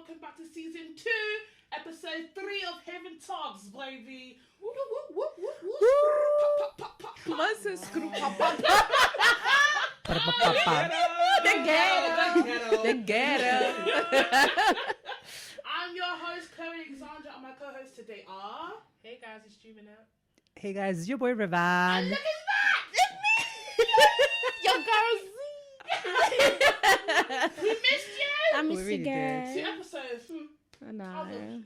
welcome back to season 2, episode 3 of Heaven Talks, baby. The ghetto. I'm your host, Chloe Alexandra, and my co-hosts today are... Hey guys, it's streaming out. Hey guys, it's your boy And Rivan. look at that! Your girl Z. We missed you! I We miss really you Two guys. episodes. I know.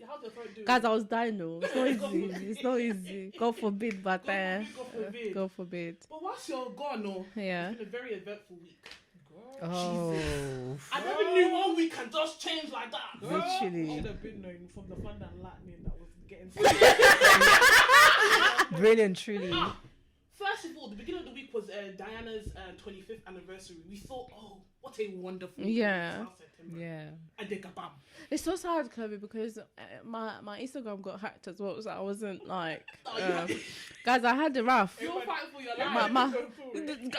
How's the throat doing? Guys, I was dying though. It's not easy. It's not easy. God forbid, but God forbid. God forbid. But whilst you're gone, Yeah. it's been a very eventful week. Oh, I never knew 1 week can just change like that. literally. Should have been known from the thunder and lightning that was getting. Brilliant, truly. First of all, the beginning of the week was Diana's 25th anniversary. We thought, oh, what a wonderful Yeah. September. Yeah. And then kabam. It's so sad, Chloe, because my Instagram got hacked as well, so I wasn't like, guys, I had it rough. You're fighting for your life.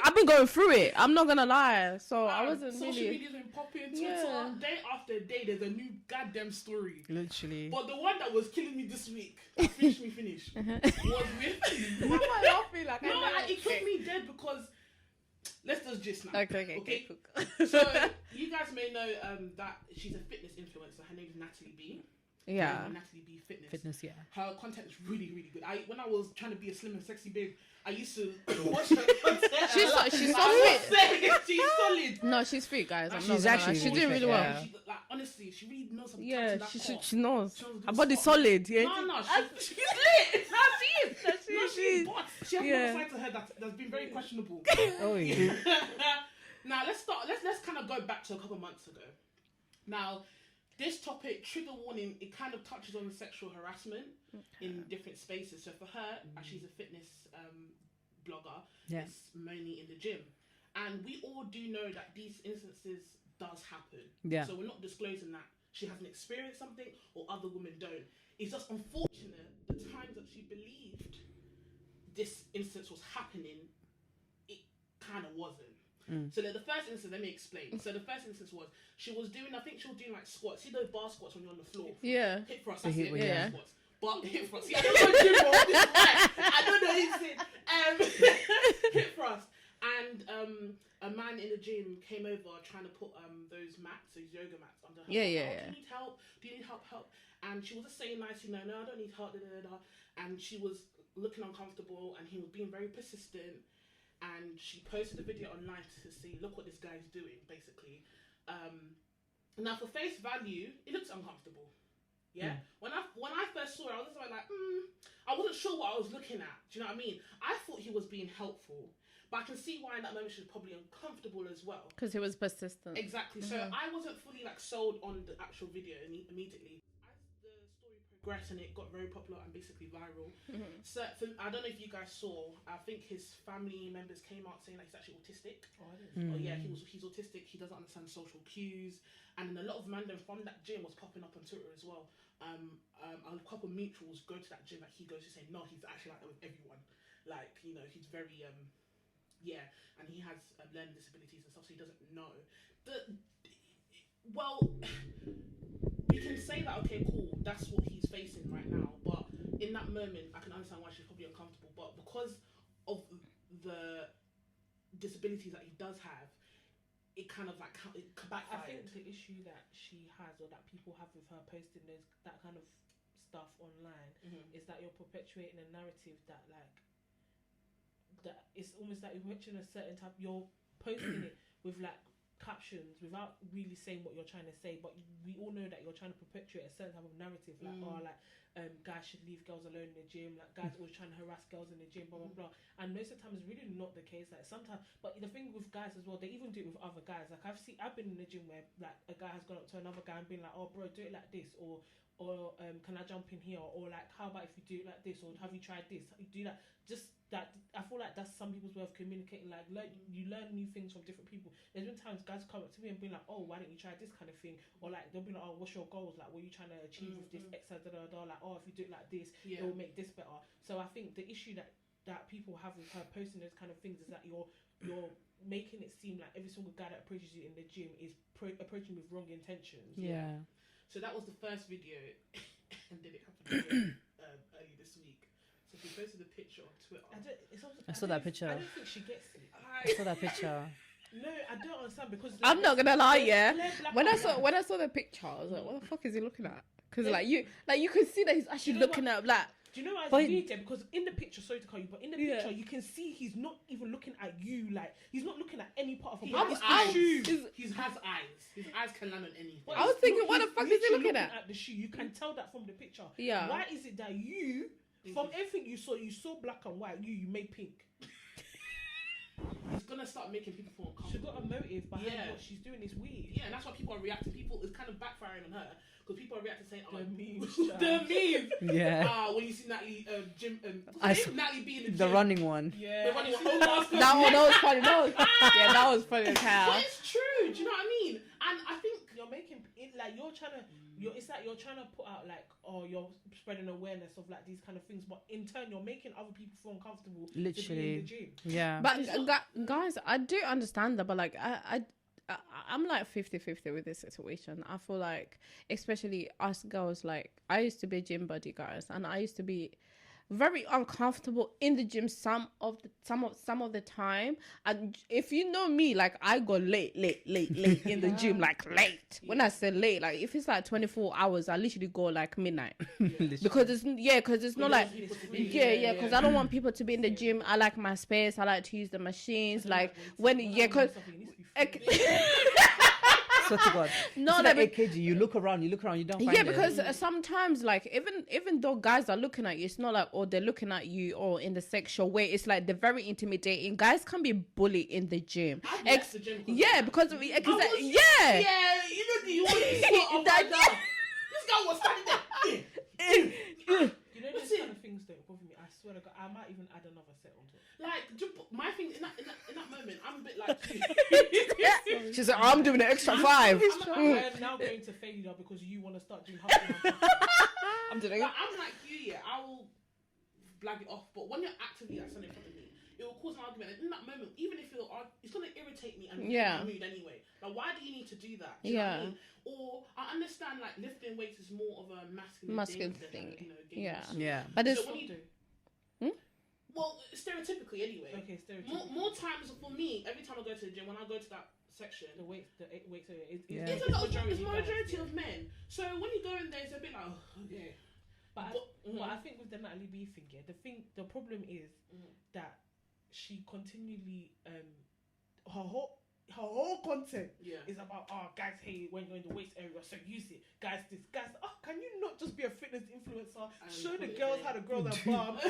I've been going through it. I'm not gonna lie. So I wasn't Social really. media's been popping, Twitter, Yeah. day after day, there's a new goddamn story. Literally. But the one that was killing me this week, finish, was with... Why am I laughing like No, it took me dead because... Let's just gist now. Okay. So, you guys may know that she's a fitness influencer. Her name is Natalie B. Yeah. Natalie B Fitness. Fitness, yeah. Her content is really, really good. When I was trying to be a slim and sexy babe, I used to watch her content. She's so I fit. must say, she's solid. No, she's fit, guys. I'm She's not gonna lie. actually She's really doing fit, really well. yeah. She, like, honestly, she really knows some Yeah, taps in that core. she knows. She knows to do Her body's squat. solid. Yeah. No, she's lit. No, she is. No, she's but she has Yeah. another side to her that's been very questionable. Oh, yeah. Now let's start. Let's kind of go back to a couple months ago. Now, this topic, trigger warning, it kind of touches on sexual harassment in different spaces. So for her, as she's a fitness blogger, Yeah. it's mainly in the gym, and we all do know that these instances does happen. Yeah. So we're not disclosing that she hasn't experienced something or other women don't. It's just unfortunate the times that she believed this instance was happening, it kind of wasn't. So the first instance, let me explain. So the first instance was she was doing like squats. See those bar squats when you're on the floor? Yeah. Hip thrusts. The That's hip it. one, Yeah. yeah. Squats. But hip thrust. See, I don't know gym bro. This is why. I don't know his hip thrust. And a man in the gym came over trying to put those mats, those yoga mats under her. Yeah, Like, yeah, oh, yeah. Do you need help? Do you need help? And she was just saying nicely, no, I don't need help. And she was looking uncomfortable, and he was being very persistent. And she posted a video online to see, look what this guy's doing, basically. Now, for face value, it looks uncomfortable. Yeah. When I first saw it, I was just like, I wasn't sure what I was looking at. Do you know what I mean? I thought he was being helpful, but I can see why in that moment she was probably uncomfortable as well. Because he was persistent. Exactly. So I wasn't fully sold on the actual video immediately. As the story progressed and it got very popular and basically viral. So I don't know if you guys saw. I think his family members came out saying that he's actually autistic. Oh, yeah, he's autistic. He doesn't understand social cues, and then a lot of men from that gym was popping up on Twitter as well. A couple of mutuals go to that gym that he goes to say no, he's actually like that with everyone. Like, you know, he's very and he has learning disabilities and stuff, so he doesn't know. We can say that, okay, cool, that's what he's facing right now, but in that moment, I can understand why she's probably uncomfortable, but because of the disabilities that he does have, it kind of it backfired. I think the issue that she has, or that people have with her posting that kind of stuff online, is that you're perpetuating a narrative that it's almost like you're perpetuating a certain type. You're posting it with captions without really saying what you're trying to say, but we all know that you're trying to perpetuate a certain type of narrative, guys should leave girls alone in the gym, guys always trying to harass girls in the gym, blah blah blah. And most of the time it's really not the case. Sometimes, but the thing with guys as well, they even do it with other guys. I've been in the gym where a guy has gone up to another guy and been like, oh bro, do it like this, or can I jump in here, or how about if you do it like this, or have you tried this, you do that. Just that, I feel like that's some people's way of communicating. You learn new things from different people. There's been times guys come up to me and be like, oh, why don't you try this kind of thing, or they'll be like, oh, what's your goals, what are you trying to achieve with this X, oh, if you do it like this, it will make this better. So I think the issue that people have with her posting those kind of things is that you're making it seem like every single guy that approaches you in the gym is approaching with wrong intentions. Yeah. So that was the first video, and then it happened again, early this week. So he posted a picture on Twitter. I saw that picture. I don't think she gets it. I saw that picture. No, I don't understand because I'm not gonna lie, yeah. Black When I and saw white. the picture, I was like, what the fuck is he looking at? Because like you can see that he's actually looking at like. Do you know why it's But- weird there? Because in the picture, sorry to call you, but in the picture you can see he's not even looking at you. Like he's not looking at any part of He her has body. eyes. Shoe. He has eyes. His eyes can land on anything. But I was he's thinking, look- what the he's fuck is he literally looking at? The shoe. You can tell that from the picture. Yeah. Why is it that you, from everything you saw black and white. You made pink. It's gonna start making people feel She's uncomfortable. got a motive behind Yeah. what she's doing. Is weird. Yeah, and that's why people are reacting. People, it's kind of backfiring on her because people are reacting saying, "Oh, The memes, the meme." Yeah. When you see Natalie, Jim, I saw- Natalie being in the The gym. running one. Yeah. The running one. Oh, last That was funny. That was funny as hell. But it's true. Do you know what I mean? And I think You're making it like you're trying to. It's like you're trying to put out like, oh, you're spreading awareness of like these kind of things, but in turn you're making other people feel uncomfortable. To be in Literally. the gym. Yeah. But guys, I do understand that, but like I'm like 50-50 with this situation. I feel like, especially us girls, like I used to be a gym buddy, guys, and I used to be very uncomfortable in the gym some of the time. And if you know me, like I go late in the gym, like late. When I say late, like if it's like 24 hours, I literally go like midnight because it's not like because I don't want people to be in the gym. I like my space. I like to use the machines. Like when because. Swear to God. No, It's no, like but- 8 kg. You look around, you don't find Yeah, it. because sometimes like even though guys are looking at you, it's not like they're looking at you or in the sexual way. It's like they're very intimidating. Guys can be bullied in the gym. I've left the gym Yeah, because yeah, you yeah. want to sort of That- like that. This guy was standing there. You know these kind of things don't bother me. I swear to God, I might even add another set onto it. Like my thing in that moment, I'm a bit like you. She's like, I'm doing an extra 5. I am now going to failure because you want to start doing half. I'm doing it. Like, I'm like you, yeah. I will blag it off, but when you're actively like standing in front of me, it will cause an argument. And in that moment, even if it's gonna irritate me and Yeah. my mood anyway. Like, why do you need to do that? Do you know what I Yeah. mean? Or I understand like lifting weights is more of a Masculine thing thing. than, Yeah. Yeah. But it's So when you do. well, stereotypically anyway. Okay, stereotypical. More times for me, every time I go to the gym, when I go to that section, The weights, Yeah. it's a lot of it's guys, majority yeah. of men. So when you go in there, it's a bit like, oh, okay. But I think with the Natalie B thing, yeah, the problem is that she continually her whole content Yeah. is about guys hate it when you're in the waist area, so use it. Guys this, guys can you not just be a fitness influencer? Show the put it girls there. how to grow their bum. Do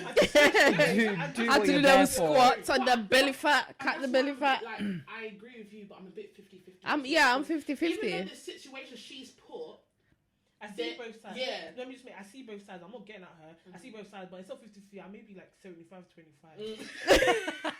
I what do you're those there for. squats on the belly fat, And cut the that's belly why I'm fat. a bit like, I agree with you, but I'm a bit 50-50. I'm Even 50-50. though the situation she's put, I see They- both sides. yeah. Let me just make. I see both sides. I'm not getting at her. I see both sides, but instead of 50-50, I may be like 75-25.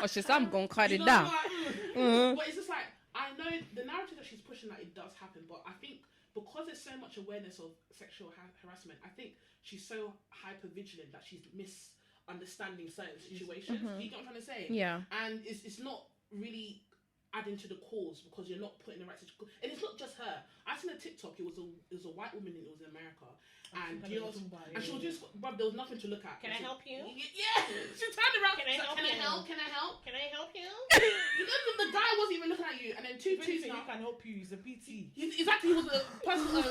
Oh, she said I'm gonna cut you it know, down. like, but it's just like, I know the narrative that she's pushing, that it does happen, but I think because there's so much awareness of sexual harassment, I think she's so hyper vigilant that she's misunderstanding certain situations. You get what I'm trying to say? Yeah. And it's not really adding to the cause because you're not putting the right situation. And it's not just her. I seen a TikTok. It was a white woman. It was in America, and girls, and she was just, bruv, there was nothing to look at. Can I help you? Yeah. She turned around. Can I help Can I you? help? Can I help? Can I help you? The guy wasn't even looking at you, and then two If twos anything, now. you can help you. He's a PT. Exactly, he was a personal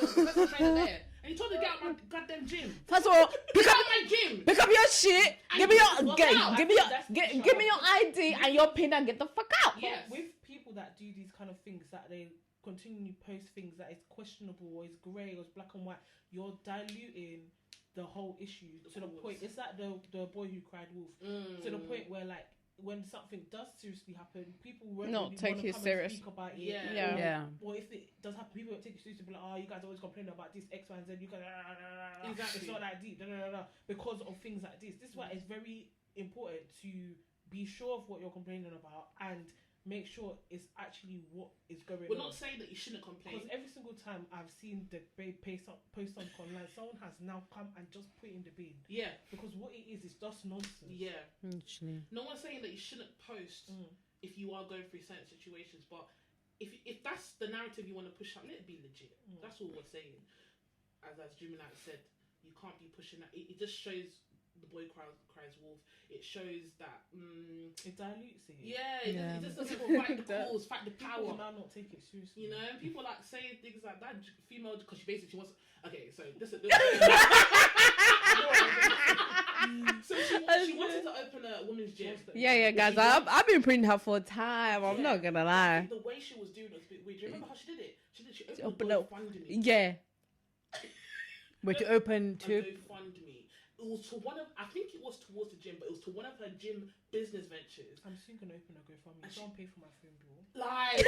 trainer there, and he told her to get out of my goddamn gym. First of all, Get out of my gym. pick up your shit. And Give me just your walk give, out. give me your That's give me your ID and your pin and get the fuck out. But Yes. with people that do these kind of things, that they continually post things that is questionable or is grey or is black and white, you're diluting the whole issue to the point. It's like the boy who cried wolf. To the point where like when something does seriously happen, people won't No, really take wanna it come serious. and speak about it. Yeah. Yeah. Yeah. Or if it does happen, people won't take it seriously. Be like, oh, you guys always complain about this X, Y, and Z. You guys, Exactly. it's not that deep. Because of things like this. This is why it's very important to be sure of what you're complaining about and make sure it's actually what is going We're on. not saying that you shouldn't complain. Because every single time I've seen the babe post something online, someone has now come and just put it in the bin. Yeah, Because what it is just nonsense. yeah. Literally. No one's saying that you shouldn't post if you are going through certain situations, but if that's the narrative you want to push out, let it be legit. That's all we're saying. As Jimmy said, you can't be pushing that. It just shows the boy cries wolf. It shows that it dilutes it. Yeah, it just doesn't fight the cause, fight the power. People now not take it seriously. You know, people like saying things like that. Female, because she basically wants. Okay, so this. So she wanted to open a women's gym. Yeah, guys. I've been printing her for a time. I'm not gonna lie. The way she was doing it was a bit weird. Do you remember how she did it? She opened up. GoFundMe. Yeah. Wait, to open to GoFundMe. It was to one of, I think it was towards the gym, but it was to one of her gym business ventures. I'm soon gonna open a GoFundMe. I don't pay for my phone bill. Like,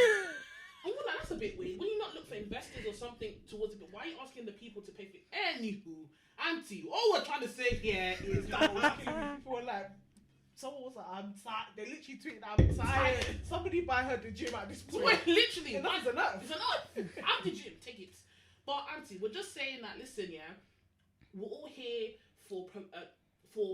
I'm like, that's a bit weird. Will you not look for investors or something towards it? Why are you asking the people to pay for it? Anywho, Auntie, all we're trying to say here is that people were like, someone was like, I'm tired. They literally tweeted, I'm tired. Somebody buy her the gym at this point. Literally, that's enough. It's enough. Out the gym, take it. But Auntie, we're just saying that. Listen, yeah, we're all here for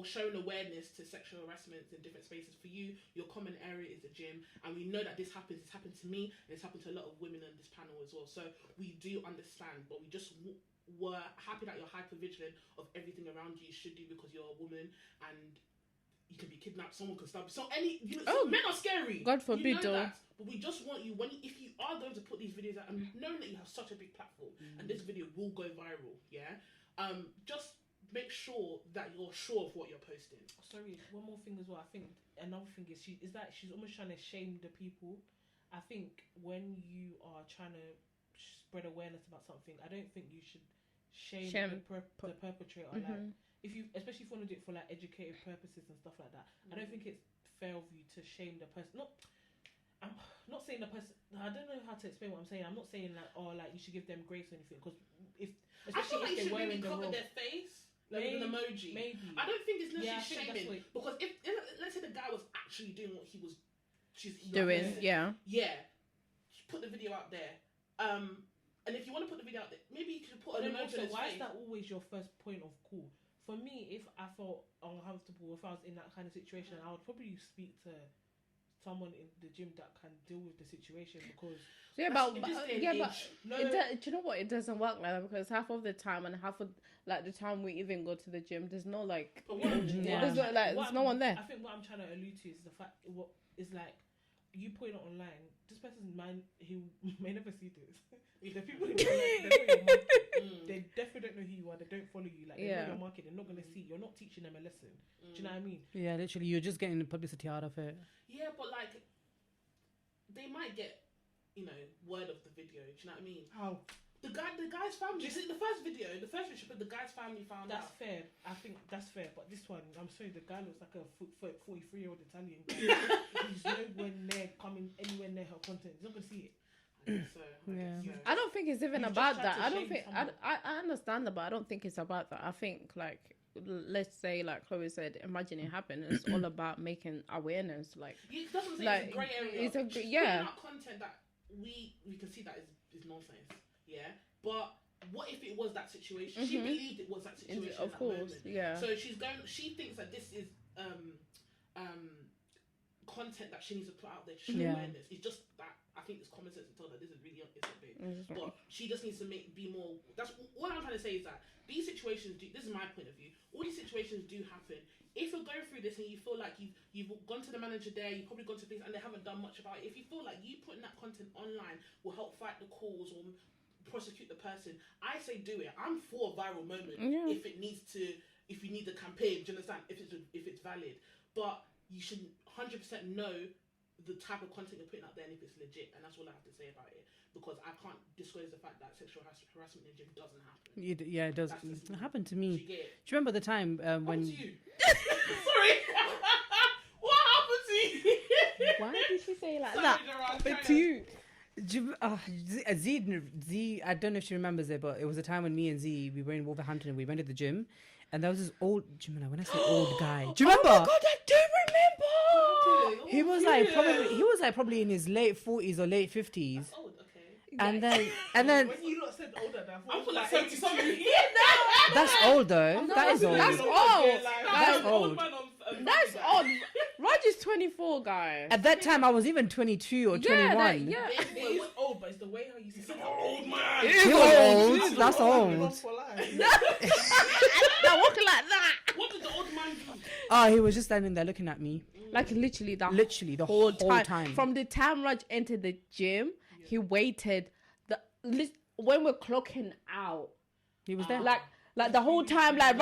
showing awareness to sexual harassment in different spaces. For you, your common area is the gym, and we know that this happens. It's happened to me, and it's happened to a lot of women on this panel as well. So we do understand, but we just were happy that you're hyper vigilant of everything around you. You should do, because you're a woman and you can be kidnapped. Someone can stab you. So men are scary. God forbid, you know that. But we just want you, if you are going to put these videos out, and knowing that you have such a big platform, and this video will go viral, just make sure that you're sure of what you're posting. Sorry, one more thing as well. I think another thing is she's almost trying to shame the people. I think when you are trying to spread awareness about something, I don't think you should shame the perpetrator. Like, especially if you want to do it for like educative purposes and stuff like that. I don't think it's fair of you to shame the person. I'm not saying the person. I don't know how to explain what I'm saying. I'm not saying like, you should give them grace or anything, because especially if they're wearing the cover their face. Like with an emoji. Maybe. I don't think it's necessarily shaming, because if let's say the guy was actually doing what he was doing, yeah, put the video out there. And if you want to put the video out there, maybe you could put an emoji. Also, why is that always your first point of call? For me, if I felt uncomfortable, if I was in that kind of situation, I would probably speak to someone in the gym that can deal with the situation, because do you know what? It doesn't work like that, because half of the time and half of like the time we even go to the gym, there's no like, there's no one there. I think what I'm trying to allude to is the fact is like, you put it online. This person's mind, he may never see this. The people who they know your market, they definitely don't know who you are. They don't follow you. Like, they know your market. They're not gonna see. You're not teaching them a lesson. Do you know what I mean? Yeah, literally, you're just getting the publicity out of it. Yeah, but like, they might get, word of the video. Do you know what I mean? How? The guy's family. You see, the first video, the guy's family found out. That's fair. I think that's fair. But this one, I'm sorry, the guy looks like a 43-year-old Italian guy. He's nowhere near coming anywhere near her content. He's not gonna see it. I don't think it's even about that. I don't think I understand that, but I don't think it's about that. I think, like, let's say, like Chloe said, imagine it happened. It's all about making awareness. Like, it doesn't say like, it's a grey area. It's putting out content that we can see that is nonsense. Yeah, but what if it was that situation? She believed it was that situation. Of course, yeah. So she thinks that this is content that she needs to put out there to show awareness. It's just that I think it's common sense to tell her this is really it's a bit. But she just needs to be more. That's what I'm trying to say, is that these situations this is my point of view. All these situations do happen. If you're going through this and you feel like you've gone to the manager there, you've probably gone to things and they haven't done much about it. If you feel like you putting that content online will help fight the cause or prosecute the person, I say do it. I'm for a viral moment if you need the campaign. Do you understand? If it's valid, but you should 100% know the type of content you're putting out there and if it's legit, and that's all I have to say about it, because I can't disclose the fact that sexual harassment in the gym doesn't happen. Yeah, it does. It happened to me. Do you remember the time when? To you? Sorry, what happened to you? Why did she say like that? But to you. Z, I don't know if she remembers it, but it was a time when me and Z, we were in Wolverhampton and we went to the gym, and there was this old, when I say old guy, do you remember? Oh my God, I do remember. He was probably in his late 40s or late 50s. That's old, okay. And then when you lot said older, I thought like 70 something. That's old though. That is old. That's old. That's old. That's old. Raj is 24, guys. At that time, I was even 22 or 21. Yeah. It's old, but it's the way how you say He's like, old man. It is old. That's Not old. for life. They're walking like that. What did the old man do? Oh, he was just standing there looking at me. Like literally the whole time. From the time Raj entered the gym, he waited. When we're clocking out, He was there. like the whole time, like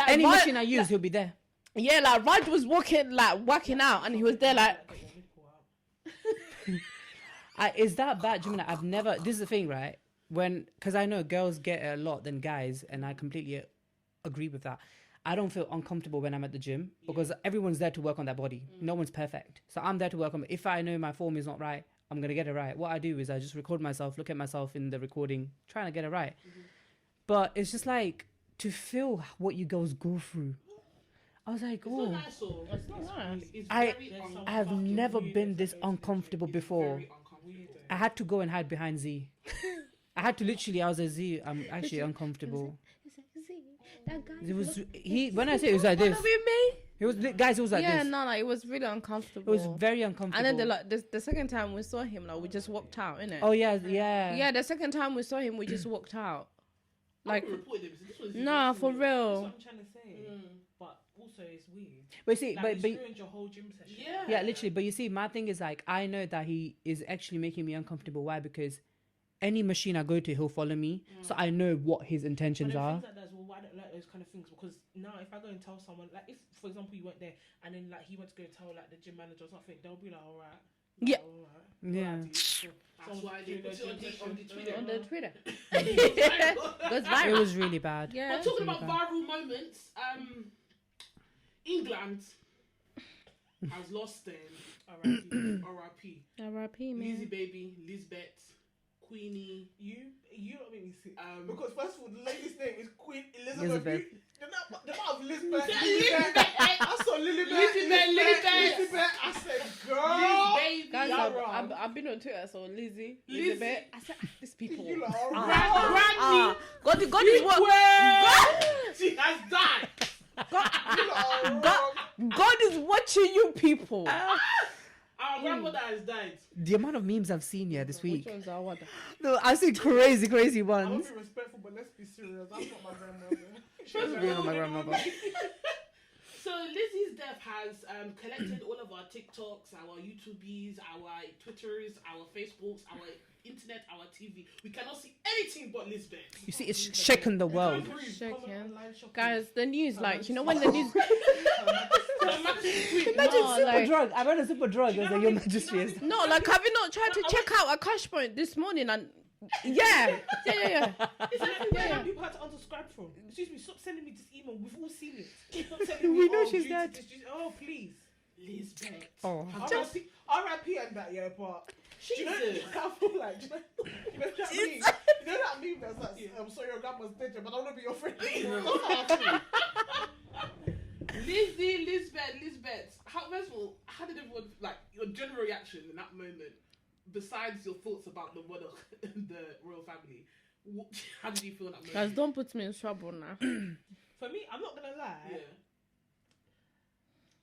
Any Raj, machine I use, he'll be there. yeah, like Raj was walking, like working out, and he was there, like. Is that bad, Jimena? I've never. This is the thing, right? Because I know girls get it a lot than guys, and I completely agree with that. I don't feel uncomfortable when I'm at the gym because everyone's there to work on their body. No one's perfect, so I'm there to work on. If I know my form is not right, I'm gonna get it right. What I do is I just record myself, look at myself in the recording, trying to get it right. But it's just like to feel what you girls go through. I was like, It's not oh, nice, or It's not nice. it's I very have uncomfortable. never been this uncomfortable before. Very uncomfortable. I had to go and hide behind Z. I had to literally. I was like, Z, I'm actually uncomfortable. That guy. It was he. When I say it was like this, it was guys. It was like Yeah, this. no, it was really It uncomfortable. was very uncomfortable. And then the second time we saw him, like we just walked out, innit? Oh yeah, yeah. Yeah, the second time we saw him, we just walked out. Like, Like, this was nah, for That's real. what I'm trying to say. But also, it's weird. But see, Like, but it's ruined your whole gym session. Yeah. yeah, literally. But you see, my thing is like I know that he is actually making me uncomfortable. Why? Because any machine I go to, he'll follow me, so I know what his But intentions then are. things like that as well, why I don't like those kind of things, because now if I go and tell someone, like if for example you went there and then like he went to go tell like the gym manager or something, they'll be like, all right, Yeah. all right, Yeah. That's why they put it on the Twitter. On the Twitter. Viral. Goes It viral. was really bad. Yeah. But talking really about bad. viral moments, England has lost them. R.I.P. R.I.P. Lizzie man. baby, Lisbeth, Queenie. You don't make me sick. Because first of all, the lady's name is Queen Elizabeth. Elizabeth. The amount of Elizabeth. Elizabeth. I saw Lilibet. Lizbeth. I said, girl. Liz baby. Guys, You're wrong. I've been on Twitter, so Lizzie, Lizzie. Elizabeth. I said, these people. You lot are Granny. God is what? She has died. God is watching you people. Our grandmother has died. The amount of memes I've seen here this week. Which ones are what? No, I've seen crazy I ones. want to be respectful, but let's be serious. That's not my grandmother. She's being on my grandmother. So Lizzie's death has collected all of our TikToks, our YouTubies, our Twitters, our Facebooks, our internet, our TV. We cannot see anything but Lisbeth. You see, it's shaken the world. Shaking. Guys, the news, like, you know when the news. Imagine No, super like- drug. I read a super drug. I was like, your majesty is. No, like, have you not tried to check out a cash point this morning? And yeah. It's actually where people had to unsubscribe from. Excuse me, stop sending me this email. We've all seen it. Stop sending me, We know oh, she's due to dead. this, oh, please. Lisbeth. Oh. R.I.P. and that, yeah, but do you know, Jesus. I feel like, do you know that meme? You know that meme that's like, I'm sorry your grandma's dead, but I don't want to be your friend anymore. Lisbeth. First of all, how did everyone, like, your general reaction in that moment, besides your thoughts about the monarch and the royal family, how did you feel in that moment? Guys, don't put me in trouble now. For me, I'm not gonna lie. Yeah.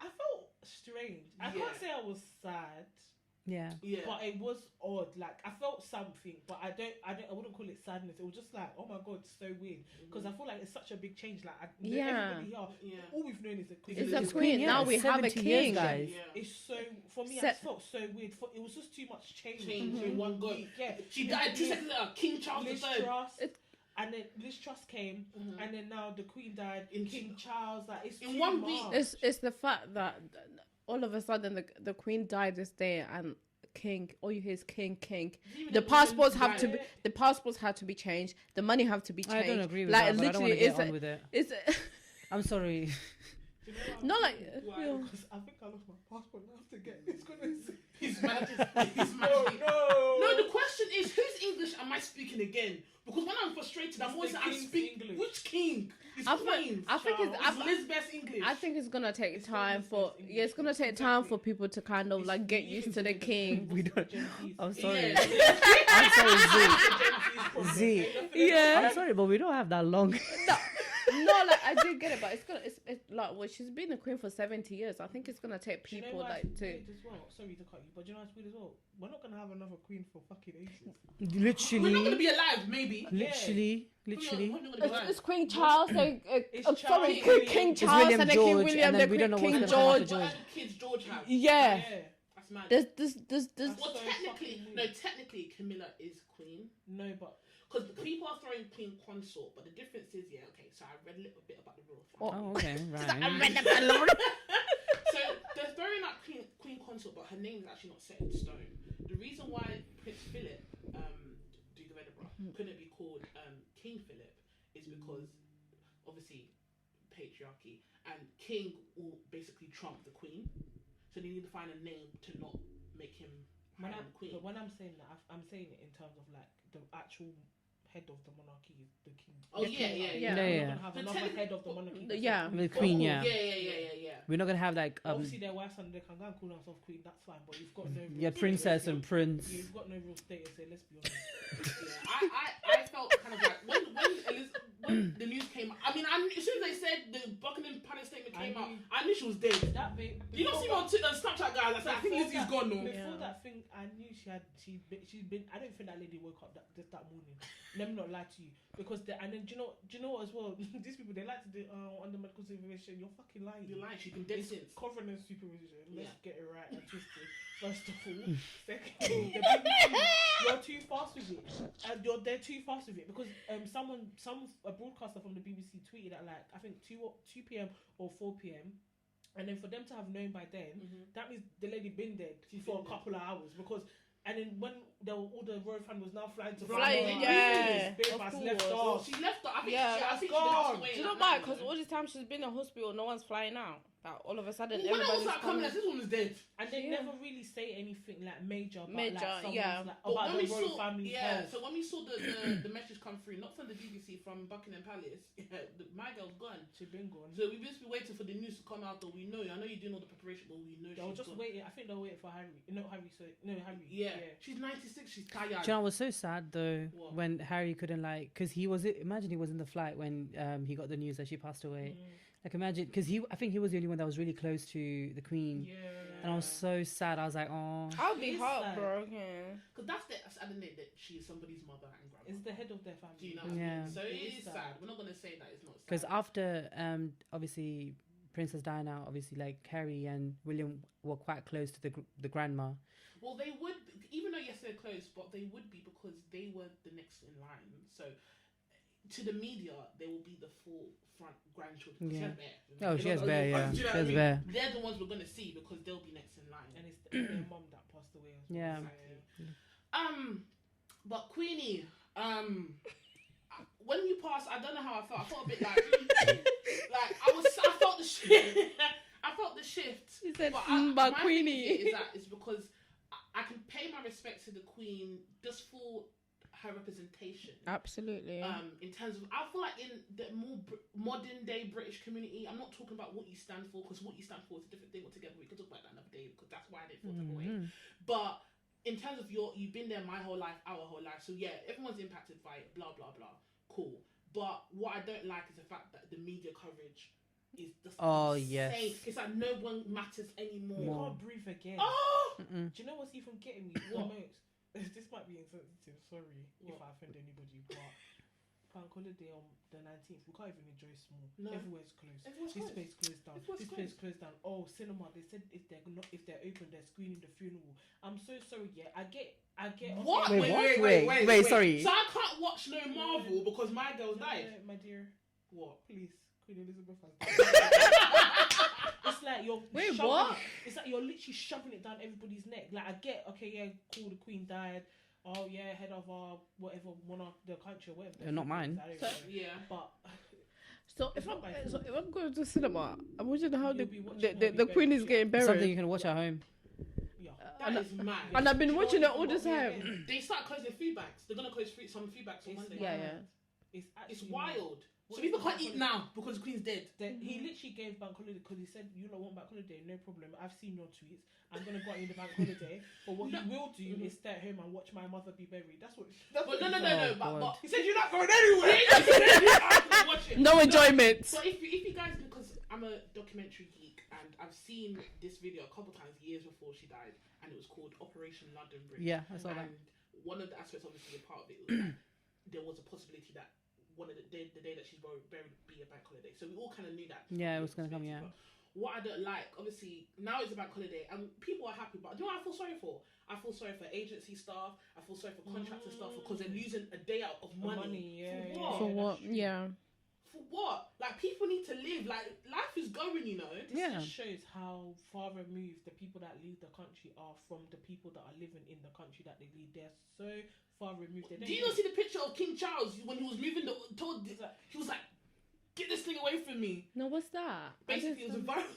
I felt strange. I Yeah. can't say I was sad, Yeah. Yeah. but it was odd. Like I felt something, but I wouldn't call it sadness. It was just like, oh my god, it's so weird. Because I feel like it's such a big change. Like Yeah. everybody here, Yeah. all we've known is the queen. It's It's a queen. yeah, Now we have a 70 years, king. guys. Yeah. It's so for me. I Se- just felt so weird. It was just too much change. Change in one go. Yeah, She died 2 seconds later. King Charles Liz III. Truss, It- and then Liz Truss came, and then now the Queen died. In- King Charles, like it's in too 1 week. much. It's the fact that all of a sudden the queen died this day and king, all you hear is king. Even The the passports women have to be, died. the passports had to be changed. The money have to be changed. I don't agree with like that, but I don't want to literally, get on with it. it's I'm sorry. not like Because I think I lost my passport now to get it's gonna say. His Majesty. No. No, the question is, whose English am I speaking again? Because when I'm frustrated, I'm It's always the like, I'm king's speaking English. which king? It's I think- Queen's. I think it's- It's Lisbeth's English. I think it's gonna take It's time not for English. it's gonna take time for people to kind of It's like get really used to the difficult. king. We don't. Gen Zs. I'm sorry. Yeah. I'm sorry, Gen Z's problem. Z. Yeah. I'm sorry, but we don't have that long. No, like I do get it, but it's like, well, she's been the queen for 70 years. I think it's gonna take Do you know people why like it's to. weird as well? Sorry to cut you, but do you know what's weird as well? We're not gonna have another queen for fucking ages. We're not gonna Literally, be alive, maybe. literally. We're not gonna be alive. It's Queen Charles, It's sorry, Charles, King It's Charles, William and then King George, William, and then then we don't know what's King gonna happen George. to Whatever kids George has. Yeah, That's mad. there's. That's Well, so technically, fucking no, weird. technically Camilla is queen. No, but Because people are throwing queen consort, but the difference is, yeah, okay, so I read a little bit about the royal family. Oh, okay, right. So they're throwing out queen consort, but her name is actually not set in stone. The reason why Prince Philip, Duke of Edinburgh, couldn't be called King Philip is because, obviously, patriarchy, and king will basically trump the queen. So they need to find a name to not make him higher than the queen. but when I'm saying that, I'm saying it in terms of like the actual head of the monarchy is the king. Oh, The yeah, king. yeah, yeah. We're not Yeah. gonna have The another technical- head of the monarchy. that's Yeah. a The Oh, queen, cool. yeah. Yeah. We're not gonna have like Obviously, their wives and they can go and call themselves queen. That's fine, but you've got no. real yeah, princess status. and prince. You've got no real status here. Let's be honest. I felt kind of like when the news came out. I mean, as soon as they said the Buckingham Palace statement came out, I knew she was dead. That bit. You don't see me on Snapchat, guys. I said, I think Lizzie's gone now. Before Yeah. that thing, I knew she's been. I don't think that lady woke up just that morning. Let me not lie to you, because and then do you know what as well? These people, they like to do under medical supervision. You're fucking lying. You're lying. She's been dead It's since. covenant supervision. Let's Yeah. get it right and twisted. First of all, second of all, the BBC, you're too fast with it. They're too fast with it because a broadcaster from the BBC tweeted at like I think 2 p.m. or 4 p.m. and then for them to have known by then, that means the lady been dead for a couple of hours because. And then when all the royal family was now flying to Flying, France, yeah, Babe of has course. left Well, off. she left. I think Yeah, I think she gone. passed away. Do you in know that why? night, Because you know? all this time she's been in hospital, no one's flying out. Like all of a sudden, When I was everybody's like coming, coming. this woman's dead. And they Yeah. never really say anything like major, but Major, like someone's yeah. like, But about when the we royal saw, family. yeah. So when we saw the message come through, not from the BBC, from Buckingham Palace, my girl's gone. She's been gone. So we've just been waiting for the news to come out. That we know. I know you're doing all the preparation, but we know They were she's just gone. waiting. I think they were waiting for Harry. Harry. Yeah. She's 96. She's tired. Do you know, I was so sad though What? when Harry couldn't because imagine he was in the flight when he got the news that she passed away. Like imagine because I think he was the only one that was really close to the Queen, Yeah. and I was so sad. I was like, oh, I'll be It's heartbroken. Because that's the other day that she is somebody's mother and grandma. It's the head of their family. Do you know what I mean? Yeah. So It it is is sad. sad. We're not gonna say that it's not sad. because after obviously Princess Diana, obviously like Harry and William were quite close to the grandma. Well, they would, even though yes, they're close, but they would be because they were the next in line. So, to the media, they will be the full front grandchildren. Yeah. She has bear. Oh, she has bear, yeah. Do you know She what I has mean? bear. They're the ones we're gonna see because they'll be next in line. And it's their mom that passed away. As well. Yeah. Exactly. But Queenie, when you passed, I don't know how I felt. I felt a bit like, I felt the shift. I felt the shift. She said, But but my Queenie. thing is that it's because I can pay my respect to the Queen just for her representation. Absolutely. In terms of, I feel like in the more modern day British community, I'm not talking about what you stand for because what you stand for is a different thing altogether. We can talk about that another day because that's why I didn't feel that way. But in terms of you've been there my whole life, our whole life. So yeah, everyone's impacted by it. Blah blah blah. Cool. But what I don't like is the fact that the media coverage is just insane. Yes. It's like no one matters anymore. You can't breathe again. Oh. Mm-mm. Do you know what's even getting me? What? The most. This might be insensitive. Sorry if I offend anybody, but bank holiday on the 19th. We can't even enjoy small. No. Everywhere's closed. Everyone's This closed. place closed down. Everyone's This place closed down. Oh, cinema. They said if they're open, they're screening the funeral. I'm so sorry. Yeah, I get. What? Wait, Wait, what? Sorry. So I can't watch no Marvel because my girl died. My dear, What? please, Queen Elizabeth has died. It's like you're Wait, shoving what? it. It's like you're literally shoving it down everybody's neck. Like I get, okay, yeah, cool, the Queen died. Oh yeah, head of our whatever monarch, the country, or whatever. Not mine. I don't So- know. Yeah. But So if I'm going to the cinema, I'm watching how You'll the be watching the, her the be Queen buried, is getting buried. Something you can watch at home. yeah, That is mad. And I've been Do you know watching what- it all the what- time. They start closing food banks. They're gonna close some food banks on It's Monday. Yeah, mad. yeah. It's actually It's mad. wild. So people can't eat now because the Queen's dead. He literally gave bank holiday because he said, "You don't want bank holiday, no problem. I've seen your tweets. I'm gonna go out in the bank holiday. But what he will do is stay at home and watch my mother be buried. That's what. But no. But He said you're not going anywhere. No enjoyment. So if you guys, because I'm a documentary geek and I've seen this video a couple times years before she died, and it was called Operation London Bridge. Yeah, I saw that. And one of the aspects, obviously, a part of it was that there was a possibility that one of the day that she's buried would be a bank holiday. So we all kind of knew that. Yeah, it was going to come, yeah. But what I don't like, obviously, now it's a bank holiday and people are happy, but do you know what I feel sorry for? I feel sorry for agency staff, I feel sorry for contractor staff because they're losing a day out of money. For what? Yeah. For what? Like, people need to live. Like, life is going, you know. This just shows how far removed the people that leave the country are from the people that are living in the country that they leave. They're so far removed. Do you not see the picture of King Charles when he was moving he was like, get this thing away from me. No, what's that? Basically, it was a viral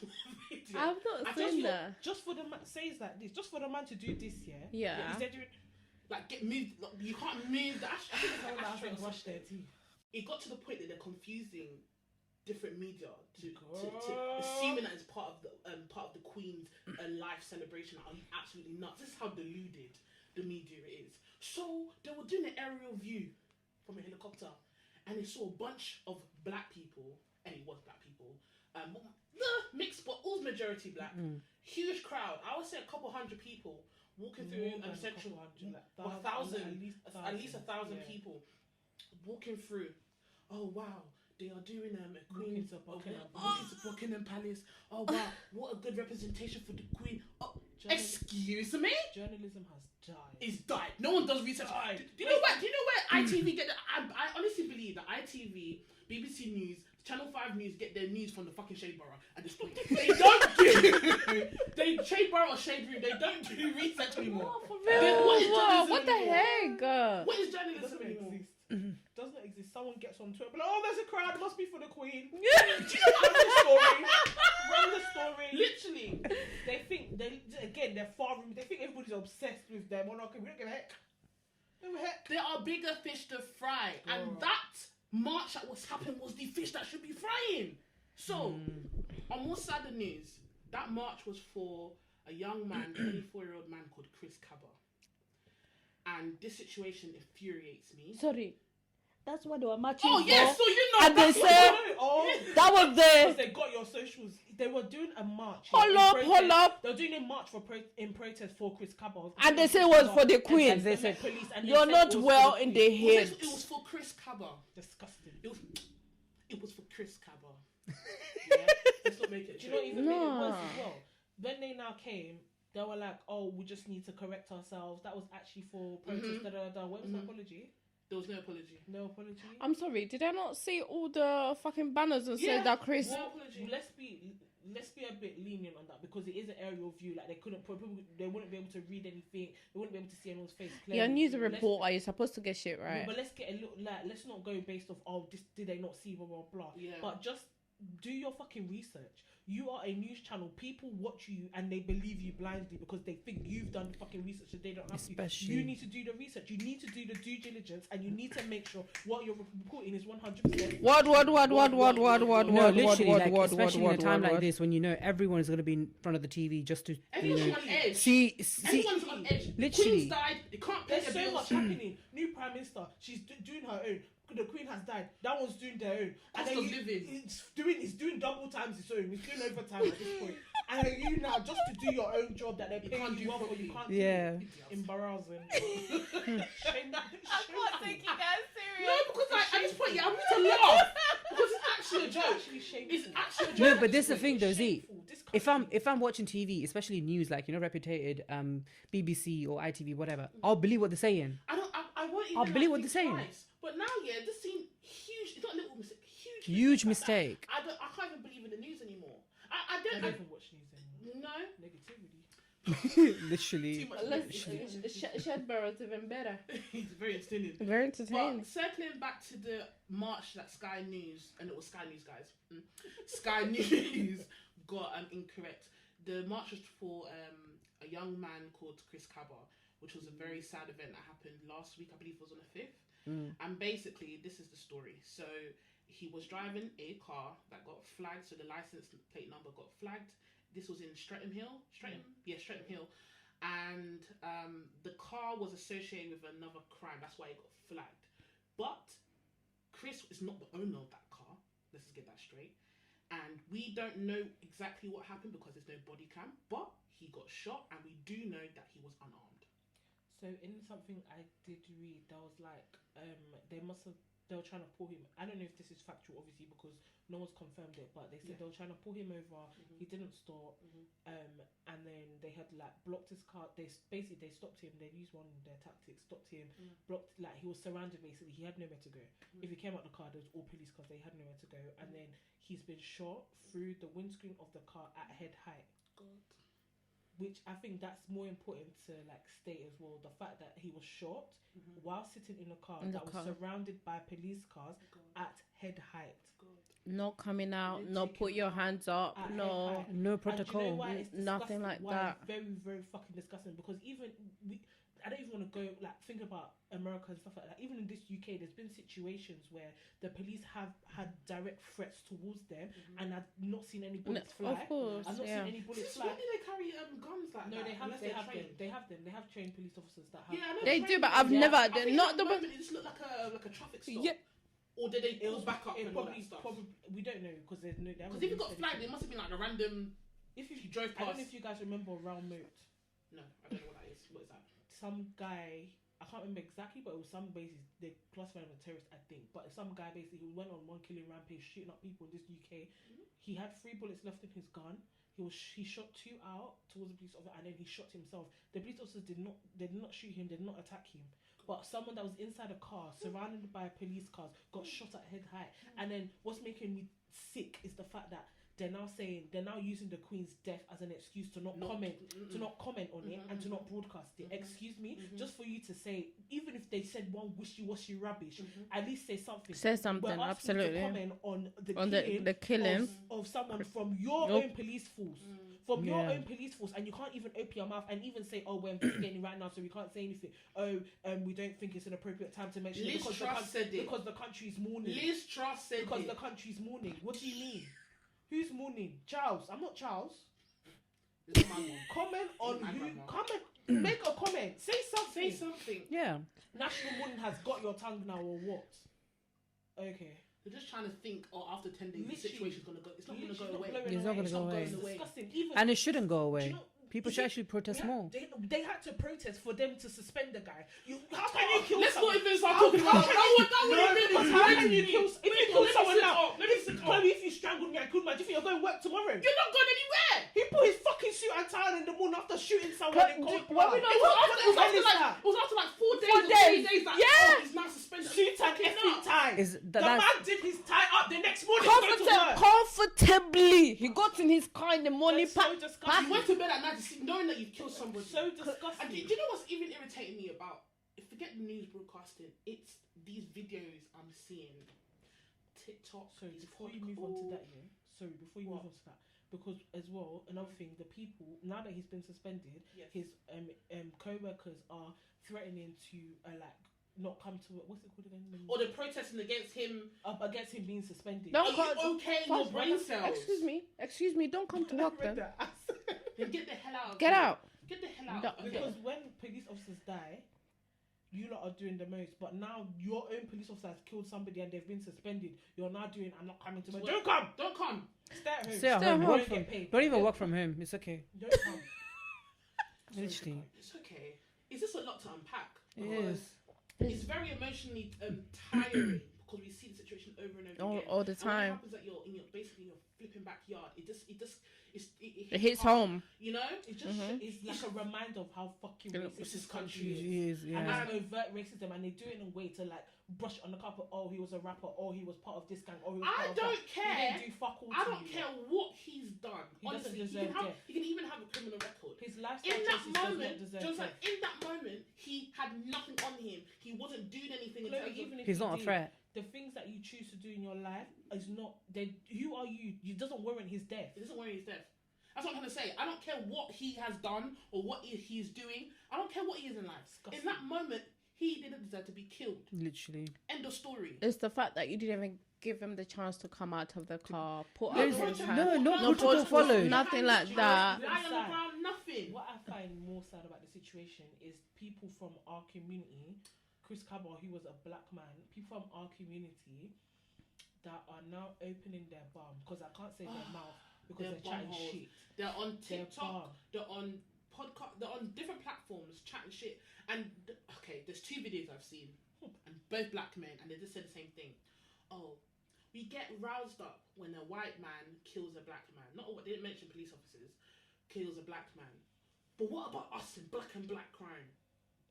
video. I've not seen that. Just for the man, says like this, just for the man to do this, Yeah. Instead of like get moved, like, you can't move the ash. I think it's how to brush their teeth. It got to the point that they're confusing different media to assuming that it's part of the Queen's life celebration. Are you absolutely nuts? This is how deluded the media is. So they were doing an aerial view from a helicopter, and they saw a bunch of black people, and it was black people, mixed, but all majority black. Huge crowd. I would say a couple hundred people walking through Central. At least 1,000 people walking through. Oh wow, they are doing a Queen to Buckingham Palace. Oh wow, what a good representation for the Queen. Oh, excuse me. Journalism has died. It's died. No one does research. Do you know what? Do you know where ITV get? I honestly believe that ITV, BBC News, Channel 5 News get their news from the fucking Shade Borough at this point. They don't do Shade Borough or Shade Room. They don't do research anymore. Oh, for real? What the heck? What is journalism anymore? Doesn't exist. Someone gets on Twitter, like, oh, there's a crowd. It must be for the Queen. Run the story. Literally, they think they're far removed. They think everybody's obsessed with their monarchy. We don't give a heck. There are bigger fish to fry, and that march that was happening was the fish that should be frying. So, on more sadder news, that march was for a young man, 24-year-old man called Chris Cabba. And this situation infuriates me. Sorry. That's what they were marching for. Yes, so you know. And they said, that was there. They got your socials. They were doing a march. Hold up. They were doing a march in protest for Chris Cabba. And they said it was for the Queen. And they said, you're not well in the head. It was for Chris Cabba. Disgusting. It was for Chris Cabba. Yeah? Let's not make it. Do you know what even made it worse as well? When they now came, they were like, oh, we just need to correct ourselves. That was actually for protest. What was the apology? There was no apology. No apology. I'm sorry. Did I not see all the fucking banners and say that Chris? No apology. Let's be a bit lenient on that because it is an aerial view. Like they wouldn't be able to read anything. They wouldn't be able to see anyone's face clearly. Yeah, news reporter. You're supposed to get shit right. But let's get a little. Let's not go based off. Did they not see blah blah blah? Yeah. But just do your fucking research. You are a news channel. People watch you and they believe you blindly because they think you've done the fucking research and they don't have to. You need to do the research. You need to do the due diligence and you need to make sure what you're reporting is 100%. What? No, literally, especially in a time like this when you know everyone is going to be in front of the TV just to everyone's on edge. See, everyone's on edge. Literally, Queen's died. They can't pay There's so much happening. New Prime Minister. She's doing her own. The Queen has died. That one's doing their own. Cost of living. It's doing double times its own. It's doing overtime at this point. And you now just to do your own job that they're paying you well for, you can't do it. Embarrassing. I can't take you guys serious. No, because at this point, I need to laugh because it's actually a joke. It's actually a joke. No, but this is the thing, though, Z. If I'm watching TV, especially news, like reputed BBC or ITV, whatever, I'll believe what they're saying. I won't even. I'll believe what they're saying. But now, this seems huge. It's not a little mistake. Huge mistake. I can't even believe in the news anymore. I don't even watch news anymore. No. Negativity. Literally. Shedbarrow's even better. He's very entertaining. Very entertaining. But circling back to the march that Sky News, and it was Sky News, guys. Sky News got incorrect. The march was for a young man called Chris Cabba, which was a very sad event that happened last week. I believe it was on the 5th. And basically, this is the story. So he was driving a car that got flagged, so the license plate number got flagged. This was in Streatham Hill. Streatham Hill. And the car was associated with another crime. That's why it got flagged. But Chris is not the owner of that car. Let's just get that straight. And we don't know exactly what happened because there's no body cam. But he got shot, and we do know that he was unarmed. So in something I did read, there was like they were trying to pull him. I don't know if this is factual, obviously, because no one's confirmed it. But they said they were trying to pull him over. He didn't stop. And then they had like blocked his car. They stopped him. They used one of their tactics. Stopped him. Blocked, like he was surrounded basically. He had nowhere to go. If he came out the car, there was all police cars. They had nowhere to go. And then he's been shot through the windscreen of the car at head height. God. Which I think that's more important to like state as well. The fact that he was shot while sitting in a car was surrounded by police cars at head height. Not coming out, not put your hands up, no protocol, you know why it's nothing like why that. It's very, very fucking disgusting, because even I don't even want to go like think about America and stuff like that. Even in this UK, there's been situations where the police have had direct threats towards them, and I've not seen any bullets fly. Of course, I've not seen any bullets fly. When do they carry guns like No, that? they have trained? them. They have them. They have trained police officers that have. Yeah, I know They trained do, but ones. I've never. I think Not at the. moment it just looked like a traffic stop. Yeah. Or did they pull back up and all Probably, that stuff? we don't know because there's no. Because if you got flagged, it must have been like a random. If you drove I don't past. know if you guys remember Round Moat. No, I don't know what that is. What is that? Some guy, I can't remember exactly, but it was some basis they classified him as a terrorist, I think. But some guy basically who went on one killing rampage, shooting up people in this UK. He had 3 bullets left in his gun. He shot 2 out towards the police officer, and then he shot himself. The police officers did not shoot him, did not attack him. But someone that was inside a car, surrounded by police cars, got shot at head height. And then what's making me sick is the fact that they're now using the Queen's death as an excuse to not comment on it and to not broadcast it. Excuse me, just for you to say, even if they said one wishy-washy rubbish, at least say something. Say something, We're asking absolutely. to comment on The killing of someone from your own police force. From your own police force, and you can't even open your mouth and even say, "Oh, we're investigating right now, so we can't say anything." Oh, we don't think it's an appropriate time to mention it because the country's mourning. Liz Truss said because the country's mourning. What do you mean? Who's mourning? Charles. I'm not Charles. This is my mom. Comment on My who. grandma. Comment. Make a comment. Say something. Say something. Yeah. National mourning has got your tongue now, or what? Okay. They're just trying to think, oh, after 10 days, the Literally. situation's going to go. It's not going to go away. It's not gonna go away. It's disgusting. Even And it shouldn't go away. you know, People should actually protest more. They had to protest for them to suspend the guy. How can you kill Let's someone? not even start talking about How can you kill? If you kill someone now, let me sit Chloe, if you strangled me, I could. Do you think you're going to work tomorrow? You're not going anywhere. He put his fucking suit and tie on in the morning after shooting someone in cold Why blood. we not- It was after like 4 days or 3 days. Like, Yeah. oh, he's now suspended. Suit and effing tie. Is The man did his tie up the next morning. Comfortably, he got in his car in the morning. That's so disgusting. You went to bed at night knowing that you've killed somebody. So And disgusting. do you know what's even irritating me about? Forget the news broadcasting. It's these videos I'm seeing. TikTok. Sorry, before you move on to that, because as well, another thing, the people, now that he's been suspended, his co-workers are threatening to not come to what's it called again? Or they're protesting against him. Against him being suspended. Don't Are you okay in your brain cells? Excuse me, don't come to work then. Then get the hell out. Get out. Get the hell out. No, Okay. Because when police officers die, you lot are doing the most. But now your own police officer has killed somebody and they've been suspended. You're now doing, I'm not coming to work. Don't come. Don't come. Stay at home. Stay at home. Don't Work get from, paid. don't even work from home. It's okay. Don't come. Literally. It's okay. Is this a lot to unpack? It Because is. It's very emotionally tiring because we see the situation over and over again. All the And when it time. happens that you're in your flipping backyard, it It hits home. You know, It's just it's like a reminder of how fucking racist this this country is. It is, And yeah. there's overt racism, and they do it in a way to brush it on the carpet. Oh, he was a rapper. Oh, he was part of this gang. Oh, he was part I of don't that. care. He didn't do fuck all I to don't you, care man. what he's done. He doesn't Honestly, deserve death. he can even have a criminal record. His lifestyle In that choices does moment, not deserve just death. like in that moment, he had nothing on him. He wasn't doing anything. In Chloe, terms even of, if He's you not a did, threat. the things that you choose to do in your life is not. Who are you? It doesn't warrant his death. it doesn't worry his death. That's what I'm trying to say. I don't care what he has done or what he's doing. I don't care what he is in life. Disgusting. In that moment, He didn't deserve to be killed. Literally. End of story. It's the fact that you didn't even give him the chance to come out of the car, put There's- up his hand. no, no No protocol protocol, followed. nothing like that. Lie on the ground, nothing. What I find more sad about the situation is people from our community, Chris Cabot, who was a black man, people from our community that are now opening their bum, because I can't say their mouth because Their they're chatting bum holes. shit. They're on Their TikTok. bum. They're on podcast. They're on different platforms chatting shit. And okay, there's 2 videos I've seen, and both black men, and they just said the same thing. Oh, we get roused up when a white man kills a black man. Not what they didn't mention police officers kills a black man, but what about us in black and black crime?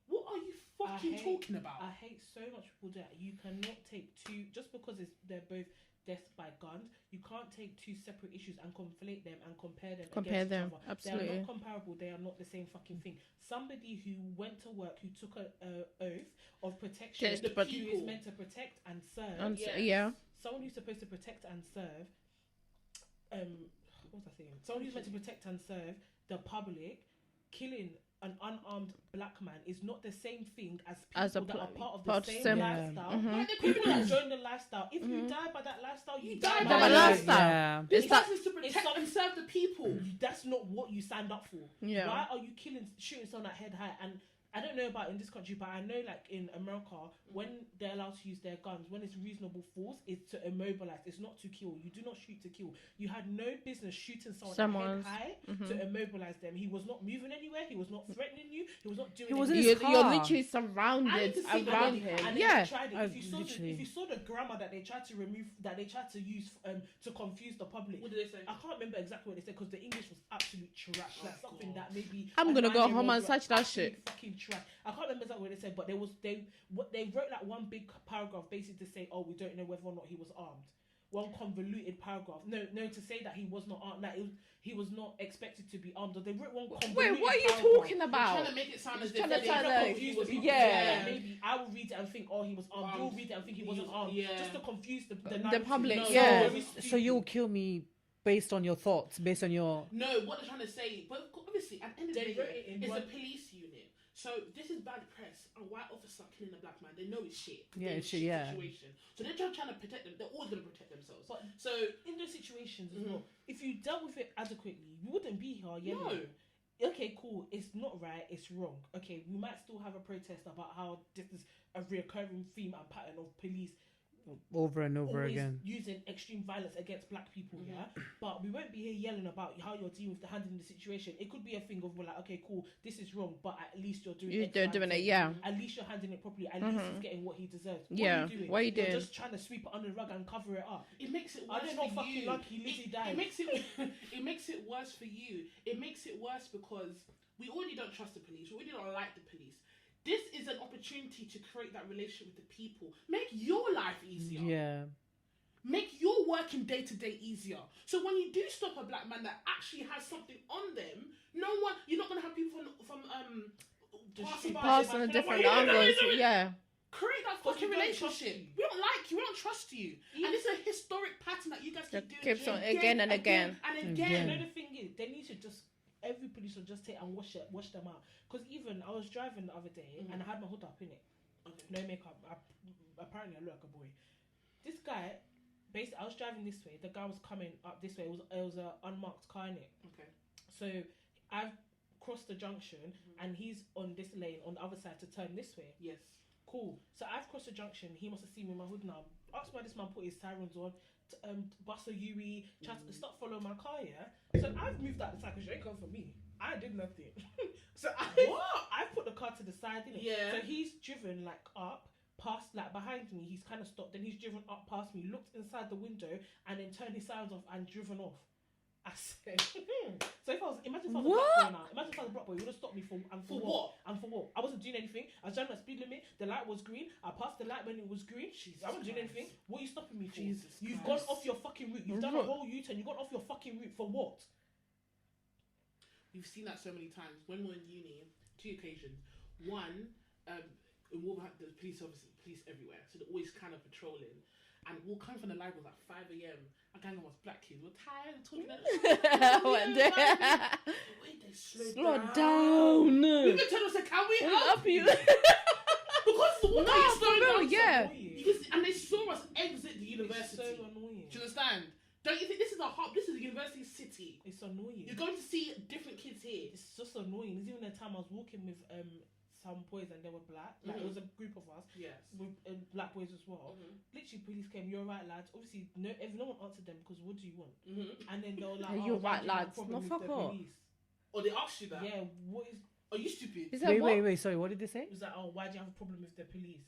What are you fucking talking about? I hate so much people do that. You cannot take two, just because they're both deaths by guns, you can't take 2 separate issues and conflate them and compare them against each other. Absolutely. They are not comparable. They are not the same fucking thing. Somebody who went to work, who took a oath of protection, Just the but- who people. is meant to protect and serve. Yes. Yeah. Someone who's supposed to protect and serve, what was I saying? Someone who's meant to protect and serve the public, killing an unarmed black man is not the same thing as people As a that are part of part the of same same- lifestyle. Mhm. Like the People people that join the lifestyle. If you die by that lifestyle, you die by by the that lifestyle. Yeah. It's It's that- is to protect some- and serve the people. That's not what you signed up for. Yeah. Why are you shooting someone at head high? And I don't know about in this country, but I know like in America, when they're allowed to use their guns, when it's reasonable force, it's to immobilize. It's not to kill. You do not shoot to kill. You had no business shooting someone at head high to immobilize them. He was not moving anywhere. He was not threatening you. He was not doing He was in anything. his You're car. literally I need surrounded to see around the- him. And then Yeah. they tried it. literally. If you saw the grammar that they tried to remove, that they tried to use to confuse the public. What did they say? I can't remember exactly what they said because the English was absolute trash. Like something that maybe I'm a gonna go 9-year-old home and was search that absolute shit. Fucking trash. I can't remember exactly what they said, but they wrote like one big paragraph basically to say, oh, we don't know whether or not he was armed. One convoluted paragraph. No, to say that he was not armed. That he was not expected to be armed. Or they wrote one convoluted Wait, what are you paragraph. talking Trying about? to make it sound as if Trying to they tell were the- confused with people. yeah. Maybe I will read it and think, oh, he was armed. You'll read it and think he wasn't armed. Yeah. Just to confuse the The public, No, yeah. very So you'll kill me based on your thoughts, based on your. No, what they're trying to say, but obviously, at the end of the They day, wrote it in it's one- a police unit. So this is bad press. A white officer killing a black man, they know it's shit. Yeah, They're it's in a shit, yeah. Situation. So they're just trying to protect them. They're always going to protect themselves. But So in those situations as well, if you dealt with it adequately, we wouldn't be here yelling. no, Okay, cool. It's not right. It's wrong. Okay, we might still have a protest about how this is a recurring theme and pattern of police Over and over always again. using extreme violence against black people. Yeah, but we won't be here yelling about how you're dealing with handling the situation. It could be a thing of we're like, okay, cool, this is wrong, but at least you're doing. You're X, Y, and doing it, Z. yeah. At least you're handling it properly. At least he's getting what he deserves. Yeah. What are you doing? What are you You're doing? just trying to sweep it under the rug and cover it up. it makes it I worse don't know, for fucking you. lucky Lizzie died. It makes it. It makes it worse for you. It makes it worse because we already don't trust the police. We already don't like the police. This is an opportunity to create that relationship with the people. Make your life easier. Yeah. Make your working day to day easier. So when you do stop a black man that actually has something on them, you're not gonna have people from passing by. Pass on a different "Well, angles. no." Yeah. Create that Because fucking we don't trust relationship. you. We don't like you. We don't trust you. And it's a historic pattern that you guys keep That doing. keeps on again and again. and Again. again. You know, the thing is, they need to every police should just take and wash them out. Because even I was driving the other day and I had my hood up in it. Okay. No makeup. Apparently I look like a boy. This guy, basically, I was driving this way. The guy was coming up this way. It was a unmarked car in it. Okay. So I've crossed the junction and he's on this lane on the other side to turn this way. Yes. Cool. So I've crossed the junction. He must have seen me in my hood now. Asked why this man put his sirens on. Buster Yui, stop following my car, yeah? So I've moved out the side because you ain't come for me. I did nothing. So I put the car to the side, didn't it? Yeah. So he's driven like up, past like behind me. He's kind of stopped. Then he's driven up past me, looked inside the window, and then turned his sirens off and driven off. I said, so imagine if I was a black boy now. Imagine if I was a black boy, you would have stopped me for what? And for what? I wasn't doing anything. I was driving at speed limit. The light was green. I passed the light when it was green. I wasn't doing anything. What are you stopping me for? You've gone off your fucking route. You've done a whole U-turn. You've gone off your fucking route for what? We've seen that so many times. When we're in uni, 2 occasions. One, in Wolverhampton, there's police everywhere, so they're always kind of patrolling. And we'll come from the library at 5 a.m. A gang of us black kids, we're tired of talking. Wait, they slow down. Slow down. We can tell us, can we help Help you. Because was the one No, that for real, yeah. You can see, and they saw us exit the university. It's so annoying. Do you understand? Don't you think this is a hub? This is a university city. It's annoying. You're going to see different kids here. It's just annoying. There's even a time I was walking with some boys and they were black. Like it was a group of us Yes. with black boys as well. Literally, police came. You're right, lads. Obviously, no one answered them because what do you want? And then they were like, You're why right, do you have a lads. problem No, with fuck the off. police? Or they asked you that. Yeah. What is? Are you stupid? Is that what? Wait. Sorry, what did they say? It was like, oh, why do you have a problem with the police?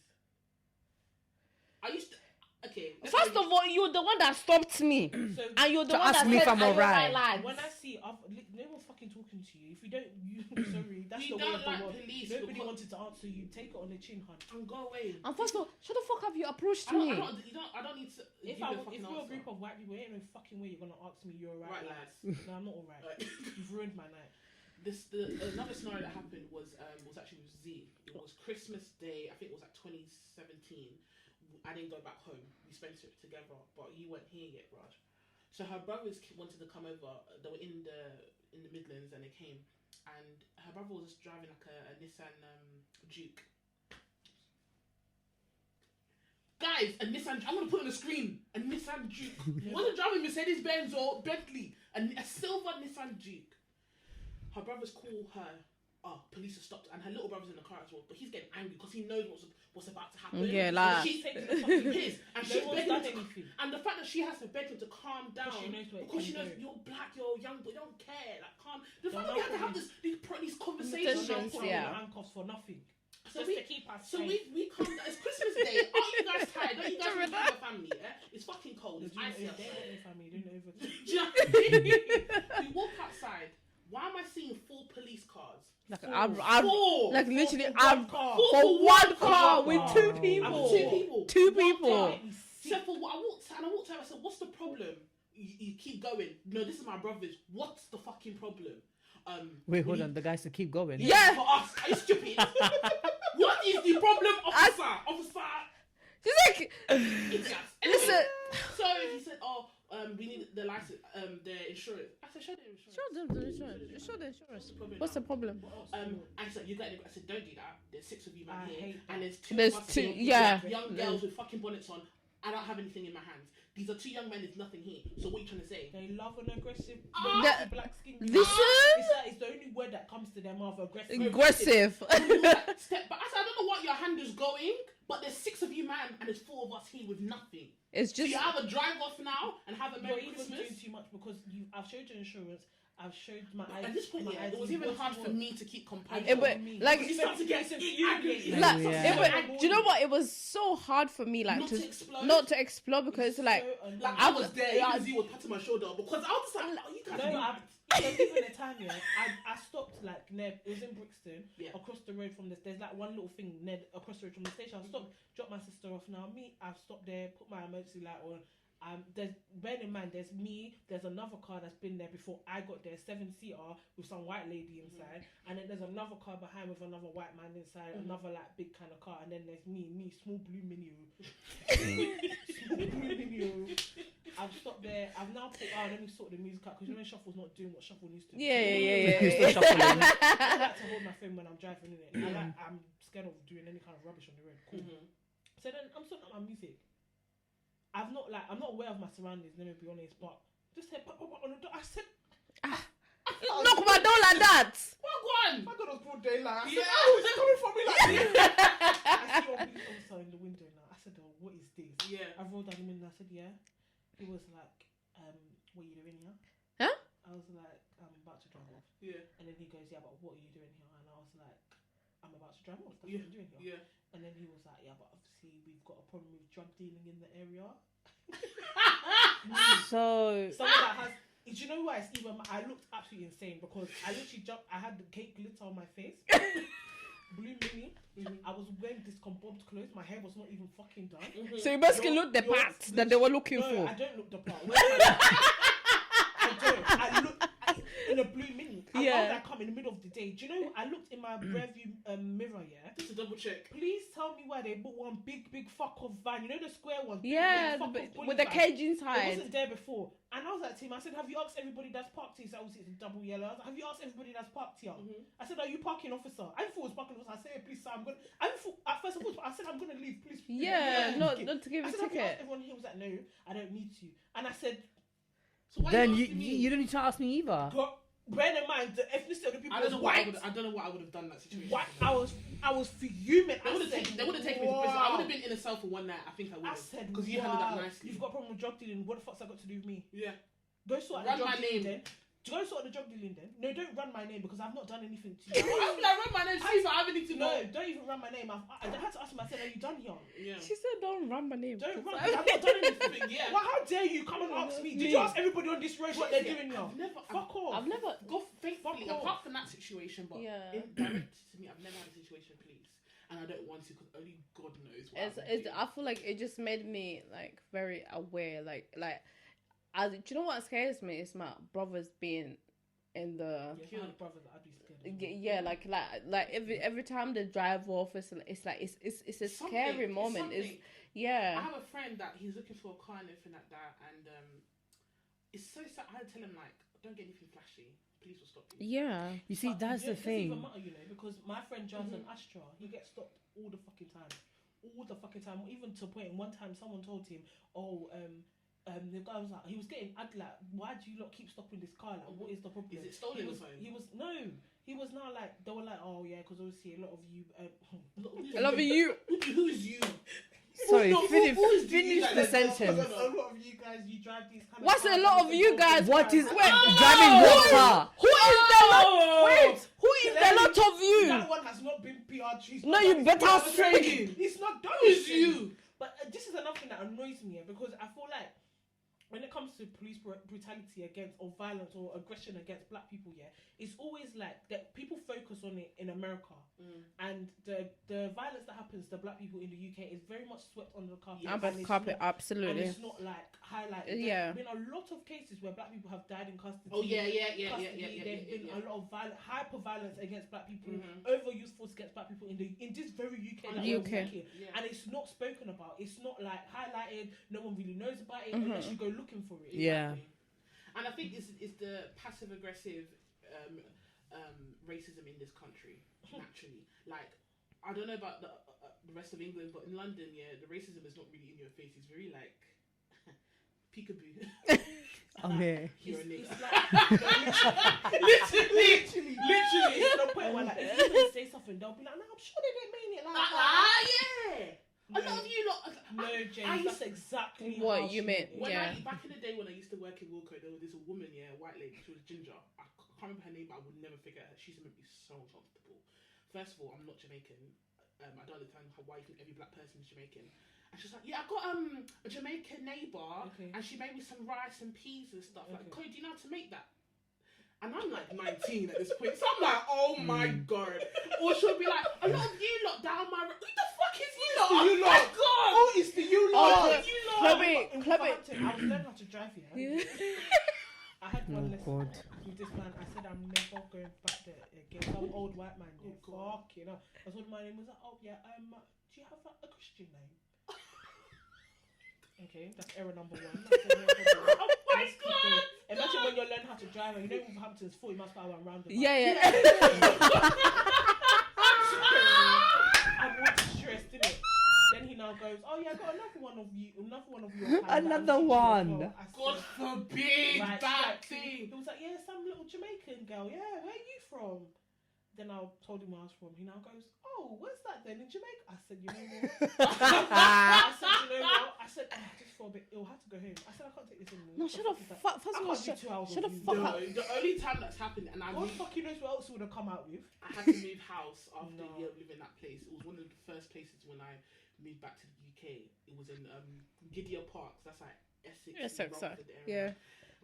I used to. Okay. First of all, you're the one that stopped me, So and you're the To one ask that me said, if I'm "Are you alright?" lads?" when I see, no one fucking talking to you. If you don't, you sorry. That's We the way don't of the like world. police Nobody because- wanted to answer you. Take it on the chin, hun. and go away. And first of all, shut the fuck up. You approached I me. don't need to. If give you a we're fucking a answer. group of white people, ain't no fucking way you're gonna ask me you're alright, Right, lads. lads. No, I'm not alright. Right. You've ruined my night. Another scenario that happened was actually with Z. It was Christmas Day. I think it was like 2017. I didn't go back home. We spent it together, but you weren't here yet, Raj. So her brothers wanted to come over. They were in the Midlands, and they came. And her brother was just driving like a Nissan Juke. Guys, a Nissan. I'm gonna put it on the screen. A Nissan Juke. He wasn't driving Mercedes Benz or Bentley. A silver Nissan Juke. Her brothers call her. Oh, police have stopped, and her little brother's in the car as well. But he's getting angry because he knows what's about to happen. Yeah, So like- she's taking the fucking piss, and she's No one's begging him done to, anything. and the fact that she has to beg him to calm down Because she knows what it because she can knows do. you're black, you're young, but you don't care. Like calm. The fact They're that we not have to have putting- these conversations. Conversations, Putting yeah. on handcuffs for nothing. So Just we to keep us so safe. we come. It's Christmas Day. Aren't you guys tired? Don't you guys want to be with your family? Yeah, it's fucking cold. It's icy They outside. got no family. They don't over. Do you know what I mean? We walk outside. Why am I seeing 4 police cars? Like, Four. like literally, For one car. for one car with car. 2 I'm people. 2 people. Two One people. car. Make me sick. Except for what I walked over. I said, "What's the problem?" You keep going. No, this is my brother's. What's the fucking problem? Wait, hold on. The guy said keep going. Yeah. For us, are you stupid? What is the problem, officer? Officer, She's like, idiots. listen. So he said, "Oh, we need the license, the insurance." I said, "Show the insurance." Show them the insurance. Show the insurance. Problem What's now. the problem? And he said, "You got it." I said, "Don't do that. There's 6 of you man I here, hate and there's 2 There's of us two- here, yeah. young girls with fucking bonnets on. I don't have anything in my hands. These are 2 young men. There's nothing here. So what are you trying to say?" They love an aggressive That- black skin. Listen. It's the only word that comes to their mouth. Aggressive. Aggressive. Step back. I said, "I don't know what your hand is going, but there's 6 of you man, and there's 4 of us here with nothing. It's So just you either drive off now and have a You're Merry even Christmas." doing too much because I've showed you insurance. I've showed my eyes. At this point, my yeah, ID. it was even What hard do you for want? me to keep composure. It was- like- you start to get angry. like, Yeah. do you know what? It was so hard for me, like Not to explode. not to explode because like So annoying. Like I I was was- there, I- even Z was patting my shoulder because I was just like, "Oh, you guys No, are there's even a time, yeah, I stopped like near, it was in Brixton, Yeah. across the road from this, there's like one little thing near, across the road from the station. I stopped, dropped my sister off. Now I've stopped there, put my emergency light on. There's, bear in mind, there's me, there's another car that's been there before I got there, 7-seater with some white lady inside, and then there's another car behind with another white man inside, another like big kind of car, and then there's me, small blue mini. Small blue mini. I've stopped there. I've now put, let me sort the music out because you know Shuffle's not doing what Shuffle needs to do. yeah. Still shuffling. I like to hold my phone when I'm driving in it. I'm scared of doing any kind of rubbish on the road. Cool. So then I'm sorting out my music. I'm not aware of my surroundings. Let me be honest, but just said pop, pop, pop on the door. I said, Knock my door like that. What one? I thought it was broad daylight. I said, Yeah. "Oh, is it coming from me like this?" I see your police officer in the window now. I said, oh, what is this? Yeah. I rolled down the window. I said, yeah. He was like, what are you doing here? Huh? I was like, I'm about to drive off. Yeah. And then he goes, yeah, but what are you doing here? And I was like, I'm about to drive off. That's Yeah. what I'm doing here. Yeah. And then he was like, yeah, but obviously we've got a problem with drug dealing in the area. So Someone that has. Do you know why? It's even. I looked absolutely insane because I literally jumped. I had the cake glitter on my face. Blue mini. I was wearing discombobed clothes. My hair was not even fucking done. so you basically look the You're- part that they were looking No, for. I don't look the part. I don't. I look in a blue mini. And Yeah. why would I come in the middle of the day? Do you know? I looked in my rearview mirror. Yeah. Just to double check. Please tell me why they bought one big fuck off van. You know the square one. Yeah, Big fuck the- off bully with the van? cage It inside. wasn't there before. And I was like to him, I said, have you asked everybody that's parked here? He said, obviously it's a double yellow. I was like, have you asked everybody that's parked here? I said, are you parking officer? I thought it was parking officer. I said, hey, please, sir, I thought it at first I said I'm gonna leave, please. Yeah, not to give I a said, okay, ticket. ask everyone here was like, no, I don't need to. And I said, So why Then are you you asking me? you don't need to ask me either. bear in mind the ethnicity of the people I don't know was what white. I don't know what I would have done in that situation. White. I was fuming. They would have taken me to prison. I would have been in a cell for one night. I think I would I have. said, Because you handled that nicely. You've got a problem with drug dealing. What the fuck's that got to do with me? Yeah. Go sort out Run the my drug dealing name. then. Go sort out the drug dealing then. No, don't run my name because I've not done anything to you. I'm like, run my name. See if I have anything to know. No, don't even run my name. I had to ask him. I said, are you done here? Yeah. She said, "Don't run my name." Don't run. I've not done anything. Yeah. Well, how dare you come and ask me? Did you ask everybody on this road what they're doing here? Fuck off. I've never. Thankfully, Fuck off. apart from that situation, but Yeah. indirect to me, I've never had a situation, please. And I don't want to because only God knows what I feel like it just made me like very aware. Like, do you know what scares me? It's my brothers being in the. Yeah, if I had a brother, I'd be scared. Yeah, like every time they drive off, it's a scary moment. It's I yeah. have a friend that he's looking for a car and everything like that, and it's so sad. I had to tell him like, don't get anything flashy. Police will stop you. Yeah. You see, that's the It doesn't even thing. matter, you know, because my friend drives an Astra. He gets stopped all the fucking time. All the fucking time. Even to a point, one time someone told him, the guy was like, he was getting, I'd like, why do you lot keep stopping this car? Like, what is the problem? Is it stolen He or was, something? he was now like, they were like, oh yeah, because obviously a lot of you, I love you. Who's you? Sorry, who finish is finish the sentence. a lot of you guys, you drive these kind What's of a cars lot and of you you think, guys? What is Wait, driving what car? Who is the lot? Wait, who is the Clearly, lot of you? That one has not been PR trees. No, you better say. It's not done. Who's you? But this is another thing that annoys me because I feel like when it comes to police brutality against or violence or aggression against black people, it's always like that people focus on it in America, and the violence that happens to black people in the UK is very much swept under the carpet. Under the carpet, And absolutely. it's not like highlighted. Yeah. There's been a lot of cases where black people have died in custody. Oh yeah. There's been a lot of hyper violence against black people, over youth force against black people in this very UK. That we're working. Yeah. And it's not spoken about. It's not like highlighted. No one really knows about it unless you go looking for it. Yeah. And I think it's the passive aggressive racism in this country naturally. Like, I don't know about the rest of England, but in London, the racism is not really in your face. It's very like peekaboo. I'm here. You're a nigga. It's literally. It's the point where like if you even say something, they'll be like, "No, I'm sure they didn't mean it like that." Yeah. A lot of you lot. No, James, that's exactly What how you she meant. was. Back in the day when I used to work in Wilco, there was this woman, a white lady. She was ginger. I can't remember her name, but I would never forget her. She used to make me so uncomfortable. First of all, I'm not Jamaican. I don't understand why you think every black person is Jamaican. And she's like, yeah, I got a Jamaican neighbour, and she made me some rice and peas and stuff. Like, Chloe, do you know how to make that? And I'm like 19 at this point, so I'm like, oh my god. Or she'll be like, a lot of you lot down my road. Who the fuck is you lot? You Oh my lot. god. Oh, it's the you lot. Oh, you lot. Chloe, In Chloe. Wolverhampton, I was learning how to drive here. I had one lesson God. with this man. I said I'm never going back there again. Some old white man. God. Fuck, I told him my name was like, oh yeah, do you have a Christian name? Okay, that's error number one. Oh my god. Imagine when you're learning how to drive and you know Wolverhampton's 40 miles per hour and round the Yeah. I'm all stressed, innit? Then he now goes, oh yeah, I got another one of you. Another one. God forbid that thing. He was like, yeah, some little Jamaican girl. Yeah, where are you from? Then I told him where I was from. He now goes, oh, where's that then in Jamaica? I said, you know what? I said, just for a bit, it'll have to go home. I said, I can't take this anymore. No, shut up. First of all, shut the fuck up. The only time that's happened, and I God fucking knows what else would have come out with. I had to move house after a year of living in that place. It was one of the first places when I moved back to the UK. It was in Gidea Parks. That's like Essex. Romford area.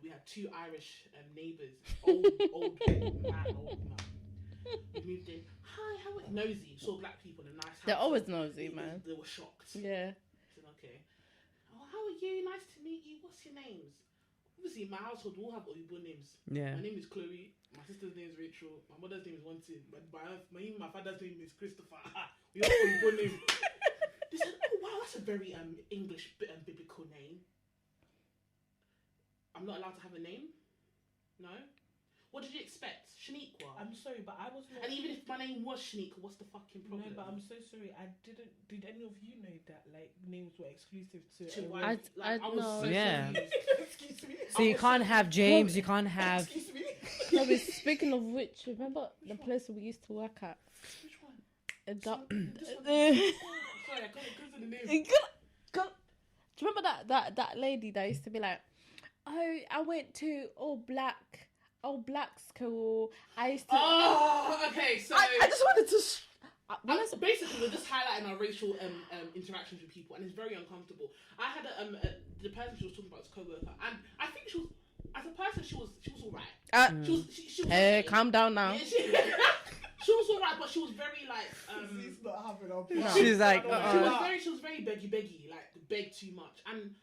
We had two Irish neighbours. Old man. We moved in. Hi, how are you? Nosy. Saw black people in a nice house. They're always nosy, man. They were shocked. Yeah. I said, okay. Oh, how are you? Nice to meet you. What's your names? Obviously, in my household, we all have Oyibo names. Yeah. My name is Chloe. My sister's name is Rachel. My mother's name is Wantin. My father's name is Christopher. We all have Oyibo names. They said, oh, wow, that's a very English biblical name. I'm not allowed to have a name? No? What did you expect? Shaniqua. I'm sorry, but I was not. And even if my name was Shaniqua, what's the fucking problem? No, but I'm so sorry. I didn't. Did any of you know that like names were exclusive to? white? I was know. so Yeah. confused. Excuse me. So you can't have James. You can't have. Excuse me. No, but speaking of which, remember the place we used to work at? Which one? A doc- Sorry, I can't go to the name. Do you remember that lady that used to be like, oh, I went to all black school. I used to. Oh, okay. So I just wanted to. basically, we're just highlighting our racial interactions with people, and it's very uncomfortable. I had the person she was talking about was a co-worker, and I think she was, as a person, she was alright. She was Hey, okay. calm down now. Yeah, she was alright, but she was very like He's not having a No. She's like, she was very beggy, like beg too much. And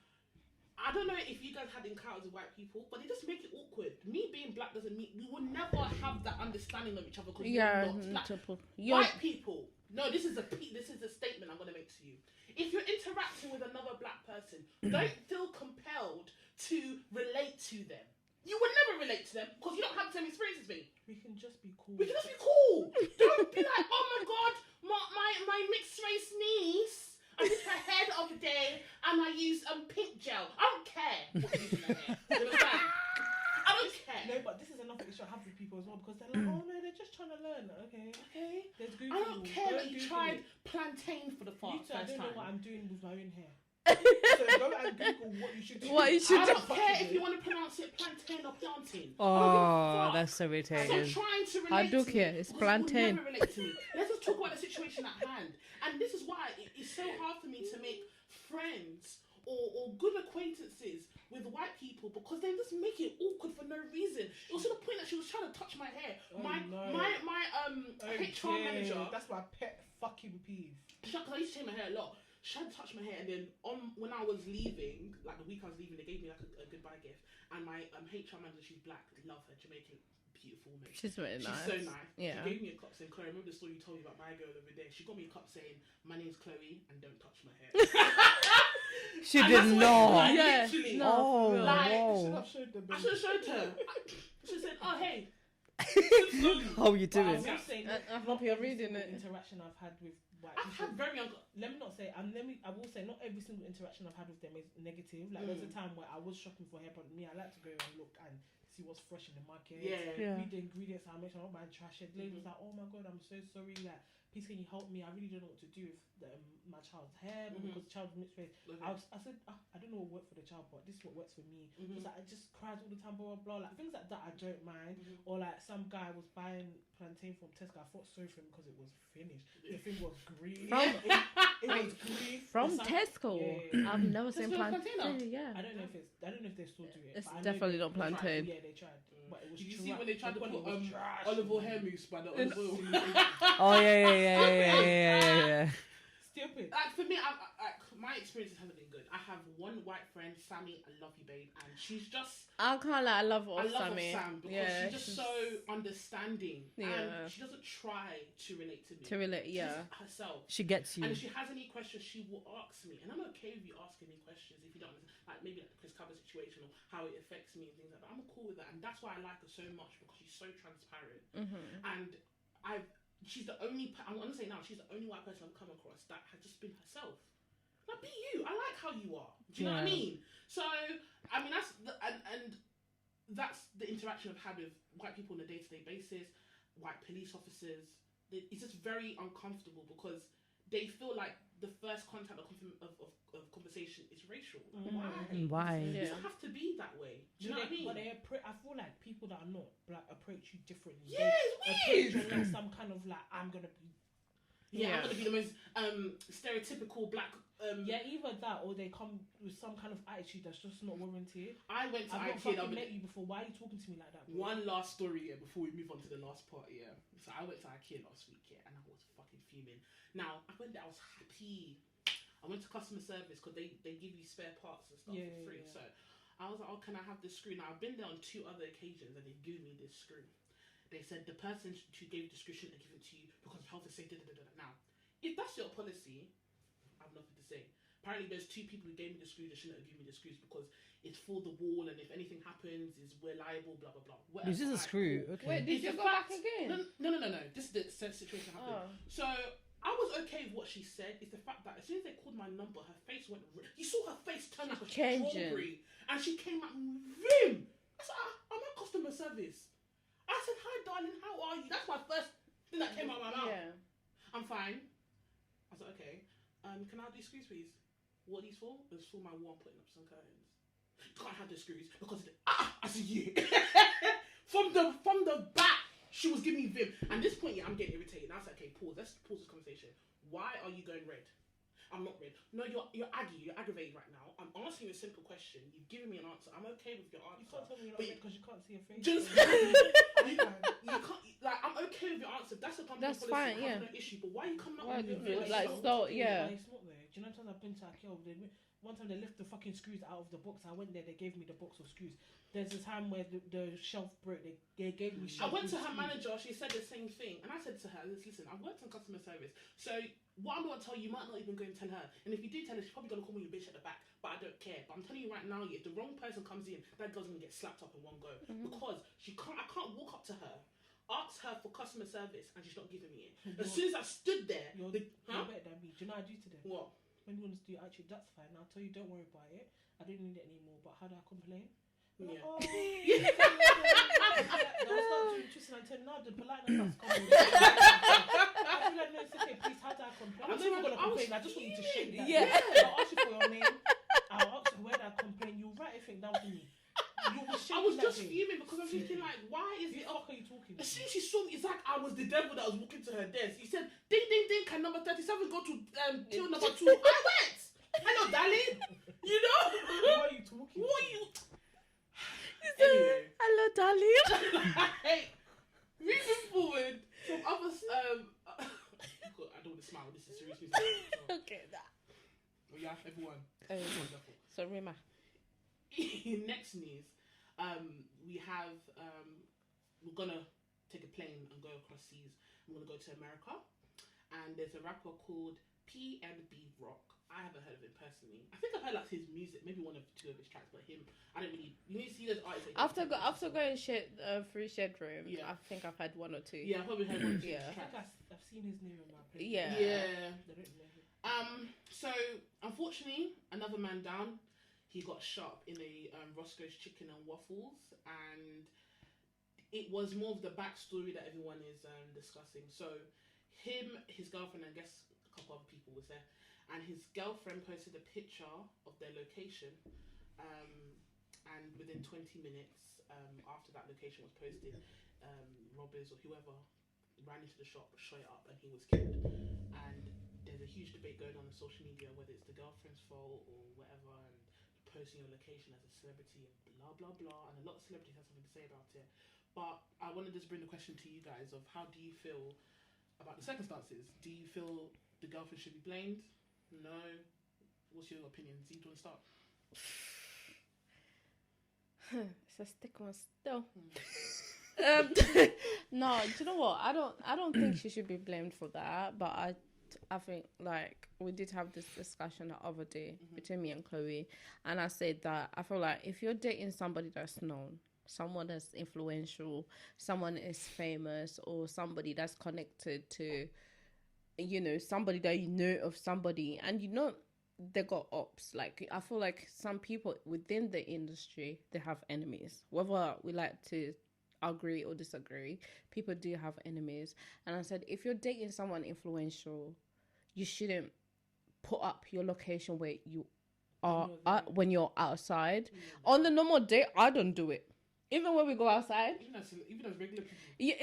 I don't know if you guys had encounters with white people, but they just make it awkward. Me being black doesn't mean we will never have that understanding of each other because Yeah, we're not black. you're White people. No, this is a statement I'm gonna make to you. If you're interacting with another black person, don't feel compelled to relate to them. You would never relate to them because you don't have the same experience as me. We can just be cool. We can just be cool. Don't be like, oh my god, my mixed race niece. I did her hair the other day and I used pink gel. I don't care what you use in her hair. You understand? I don't care. No, but this is another issue I have with people as well because they're like, oh no, they're just trying to learn. Okay. There's Google. I don't care that you Google tried it. plantain for the You first two, I don't know time. what I'm doing with my own hair. So go and Google what you should do. I don't care if you want to pronounce it plantain or plantain. Oh, that's so Stop irritating. trying to I relate do to care, me it's because you will plantain. never relate to me. Let's just talk about the situation at hand. And this is why it's so hard for me to make friends or good acquaintances with white people because they just make it awkward for no reason. It was to the point that she was trying to touch my hair. Oh, my Okay, HR manager. That's my pet fucking peeve. Because I used to shave my hair a lot. She had to touch my hair, and then when I was leaving, like the week I was leaving, they gave me like a goodbye gift. And my HR manager, she's black, love her, Jamaican, beautiful woman. She's really She's nice. so nice. Yeah. She gave me a cup saying, Chloe, remember the story you told me about my girl over there? She got me a cup saying, my name's Chloe, and don't touch my hair. She And did that's what- not. like, Yeah. literally. No, Oh, for real. Like, whoa. I should have I should have showed her. She said, oh, hey. How you But I doing? will say, I hope you're reading it. Interaction I've had with white I've people. had very Let me not say. I will say not every single interaction I've had with them is negative. Like there's a time where I was shopping for hair product. Me, I like to go and look and see what's fresh in the market. Yeah. Read the ingredients. I make sure I don't mind trash it. Lady was like, oh my god, I'm so sorry. Like, please can you help me? I really don't know what to do with my child's hair because the child's mixed race. I said, I don't know what worked for the child, but this is what works for me. Because like, I just cries all the time, blah blah blah. Like things like that, I don't mind. Or like some guy was buying plantain from Tesco. I felt sorry for him because it was finished. The thing was green. It was green. From It's like- Tesco. Yeah. I've never seen Tesco plantain. plantain? Yeah. I don't know if they still do it. It's but I know definitely they- not plantain. Yeah, they tried. But it was Did you trash. see when they tried to The put quality was trash. olive oil hair mousse by the olive oil? Oh yeah. Stupid. Like for me, my experiences haven't been good. I have one white friend, Sammy. I love you, babe, and she's just. I can't lie. I love I love Sammy. Sam because Yeah, she's just so understanding, Yeah. and she doesn't try to relate to me. To relate, yeah. She's herself. She gets you. And if she has any questions, she will ask me, and I'm okay with you asking me questions if you don't understand, like maybe like the Chris Cover situation or how it affects me and things like that. I'm cool with that, and that's why I like her so much because she's so transparent. And she's the only. I'm gonna say now, she's the only white person I've come across that has just been herself. Like, be you. I like how you are. Do you know what I mean? So, I mean, that's the interaction I've had with white people on a day-to-day basis, white police officers. It's just very uncomfortable because they feel like the first contact of conversation is racial. Why? It Yeah. doesn't have to be that way. Do you know what I mean? But I feel like people that are not black approach you differently. Yeah, it's Approach weird. you like some kind of like I'm gonna be. Yeah, I'm gonna be the most stereotypical black. Yeah, either that or they come with some kind of attitude that's just not warranted. I went to I've not IKEA. fucking met you before. Why are you talking to me like that? Bro? One last story, yeah, before we move on to the last part, yeah. So I went to IKEA last week, yeah, and I was fucking fuming. Now, I went there, I was happy. I went to customer service because they give you spare parts and stuff for free. So I was like, oh, can I have this screw? Now, I've been there on 2 other occasions and they've given me this screw. They said the person who gave the screw shouldn't have given it to you because of health and safety. Now, if that's your policy, I have nothing to say. apparently there's 2 people who gave me the screws that shouldn't have given me the screws because it's for the wall and if anything happens, we're liable, blah, blah, blah. Whatever. This is a screw. Cool. Okay. Wait, did It's you the go back fact- again? No. This is the situation that happened. Oh. So I was okay with what she said. It's the fact that as soon as they called my number, her face went. You saw her face turn like a Changing. strawberry, and she came at me. Vim. I said, I'm at customer service. I said, hi, darling. How are you? That's my first thing that came out of my mouth. Yeah. I'm fine. I said, okay. Can I have these screws, please? What are these for? It's for my wall. I'm putting up some curtains. You can't have the screws because of the, I said, yeah. from the back, she was giving me vim. And at this point, yeah, I'm getting irritated. And I said, okay, pause. Let's pause this conversation. Why are you going red? I'm not red. No, you're aggravated right now. I'm asking you a simple question. You've given me an answer. I'm okay with your answer. You can't tell me you're not red because you can't see your face. Just you can't like. I'm okay with your answer. That's a company That's policy. fine, I have yeah. no issue. But why are you coming up Why with do you it? like so? Yeah. It's not there. Do you know times I've been to IKEA? One time they left the fucking screws out of the box. I went there. They gave me the box of screws. There's a time where the shelf broke. They gave me. I went to her screws. manager. She said the same thing, and I said to her, "Listen, I've worked in customer service, so what I'm gonna tell you, you might not even go and tell her. And if you do tell her, she's probably gonna call me a bitch at the back. But I don't care. But I'm telling you right now, if the wrong person comes in, that girl's gonna get slapped up in one go because I can't walk up to her, ask her for customer service, and she's not giving me it. As soon as I stood there, You're better than me. Do you know what I do to them? What? When you want to do actually, that's fine. I'll tell you, don't worry about it. I don't need it anymore. But how do I complain? Yeah. Like, oh, I'll start doing twisting and turning. Now the politeness has come. I'll be like, no, it's okay. Please, how do I complain? I'm not even gonna complain. I just want you to shake that. Yeah. I'll ask you for your name. I'll ask you where do I complain. You write everything down for me. I was just fuming because I'm thinking like, why is it? What are you talking As soon about? as she saw me, it's like I was the devil that was walking to her desk. He said, "Ding, ding, ding! Can number 37 go to till number 2?" I went. Hello, darling. You know What are you talking what are you? He said, Anyway. hello, darling. Hey, moving forward from others. God, I don't want to smile. This is serious music. So, Okay, that. oh yeah, everyone. Wonderful. So Rima. Next news, we have we're gonna take a plane and go across seas. We're gonna go to America, and there's a rapper called PNB Rock. I haven't heard of him personally. I think I've heard like his music, maybe 1 or 2 of his tracks, but him, I don't really. You need to see those artists. After going through shed room, Yeah. I think I've had 1 or 2. Yeah, I probably heard 1 or 2 Yeah. of his I tracks. think I've seen his name in my place. Yeah. Yeah. They don't know him. So unfortunately, another man down. He got shot in a Roscoe's Chicken and Waffles, and it was more of the backstory that everyone is discussing. So, him, his girlfriend, and I guess a couple other people was there, and his girlfriend posted a picture of their location, and within 20 minutes after that location was posted, robbers or whoever ran into the shop, shot it up, and he was killed. And there's a huge debate going on social media whether it's the girlfriend's fault or whatever, and posting your location as a celebrity and blah blah blah, and a lot of celebrities have something to say about it. But I wanted to just bring the question to you guys of how do you feel about the circumstances? Do you feel the girlfriend should be blamed? No. What's your opinion? Do you want to start? It's a stick one still. No, do you know what? I don't think she should be blamed for that. But I think like we did have this discussion the other day between me and Chloe, and I said that I feel like if you're dating somebody that's known, someone that's influential, someone is famous, or somebody that's connected to, you know, somebody that you know of somebody, and you know they got ops. Like I feel like some people within the industry, they have enemies. Whether we like to agree or disagree, people do have enemies. And I said, if you're dating someone influential, you shouldn't put up your location where you are when you're outside. On the normal day, I don't do it. Even when we go outside. Even as regular people. Yeah,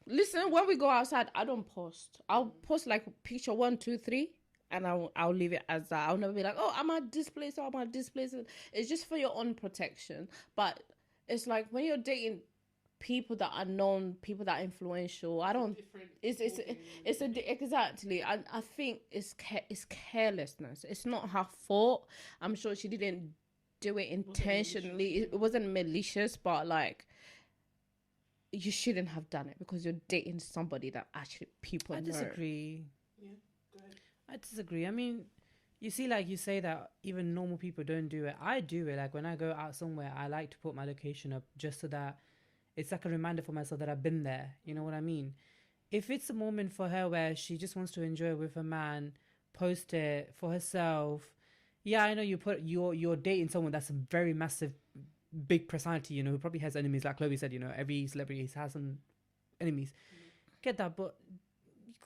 listen, when we go outside, I don't post. I'll post like picture 1, 2, 3, and I'll leave it as that. I'll never be like, oh, I'm at this place, or I'm at this place. It's just for your own protection. But it's like when you're dating people that are known, people that are influential, I don't. It's exactly. I think it's carelessness. It's not her fault. I'm sure she didn't do it intentionally. It wasn't malicious, but like, you shouldn't have done it because you're dating somebody that actually people know. I disagree. Yeah, go ahead. I disagree. I mean, You see, like you say that even normal people don't do it. I do it. Like when I go out somewhere, I like to put my location up just so that it's like a reminder for myself that I've been there. You know what I mean? If it's a moment for her where she just wants to enjoy it with her man, post it for herself. Yeah, I know you're dating someone that's a very massive, big personality, you know, who probably has enemies. Like Chloe said, you know, every celebrity has some enemies. Get that, but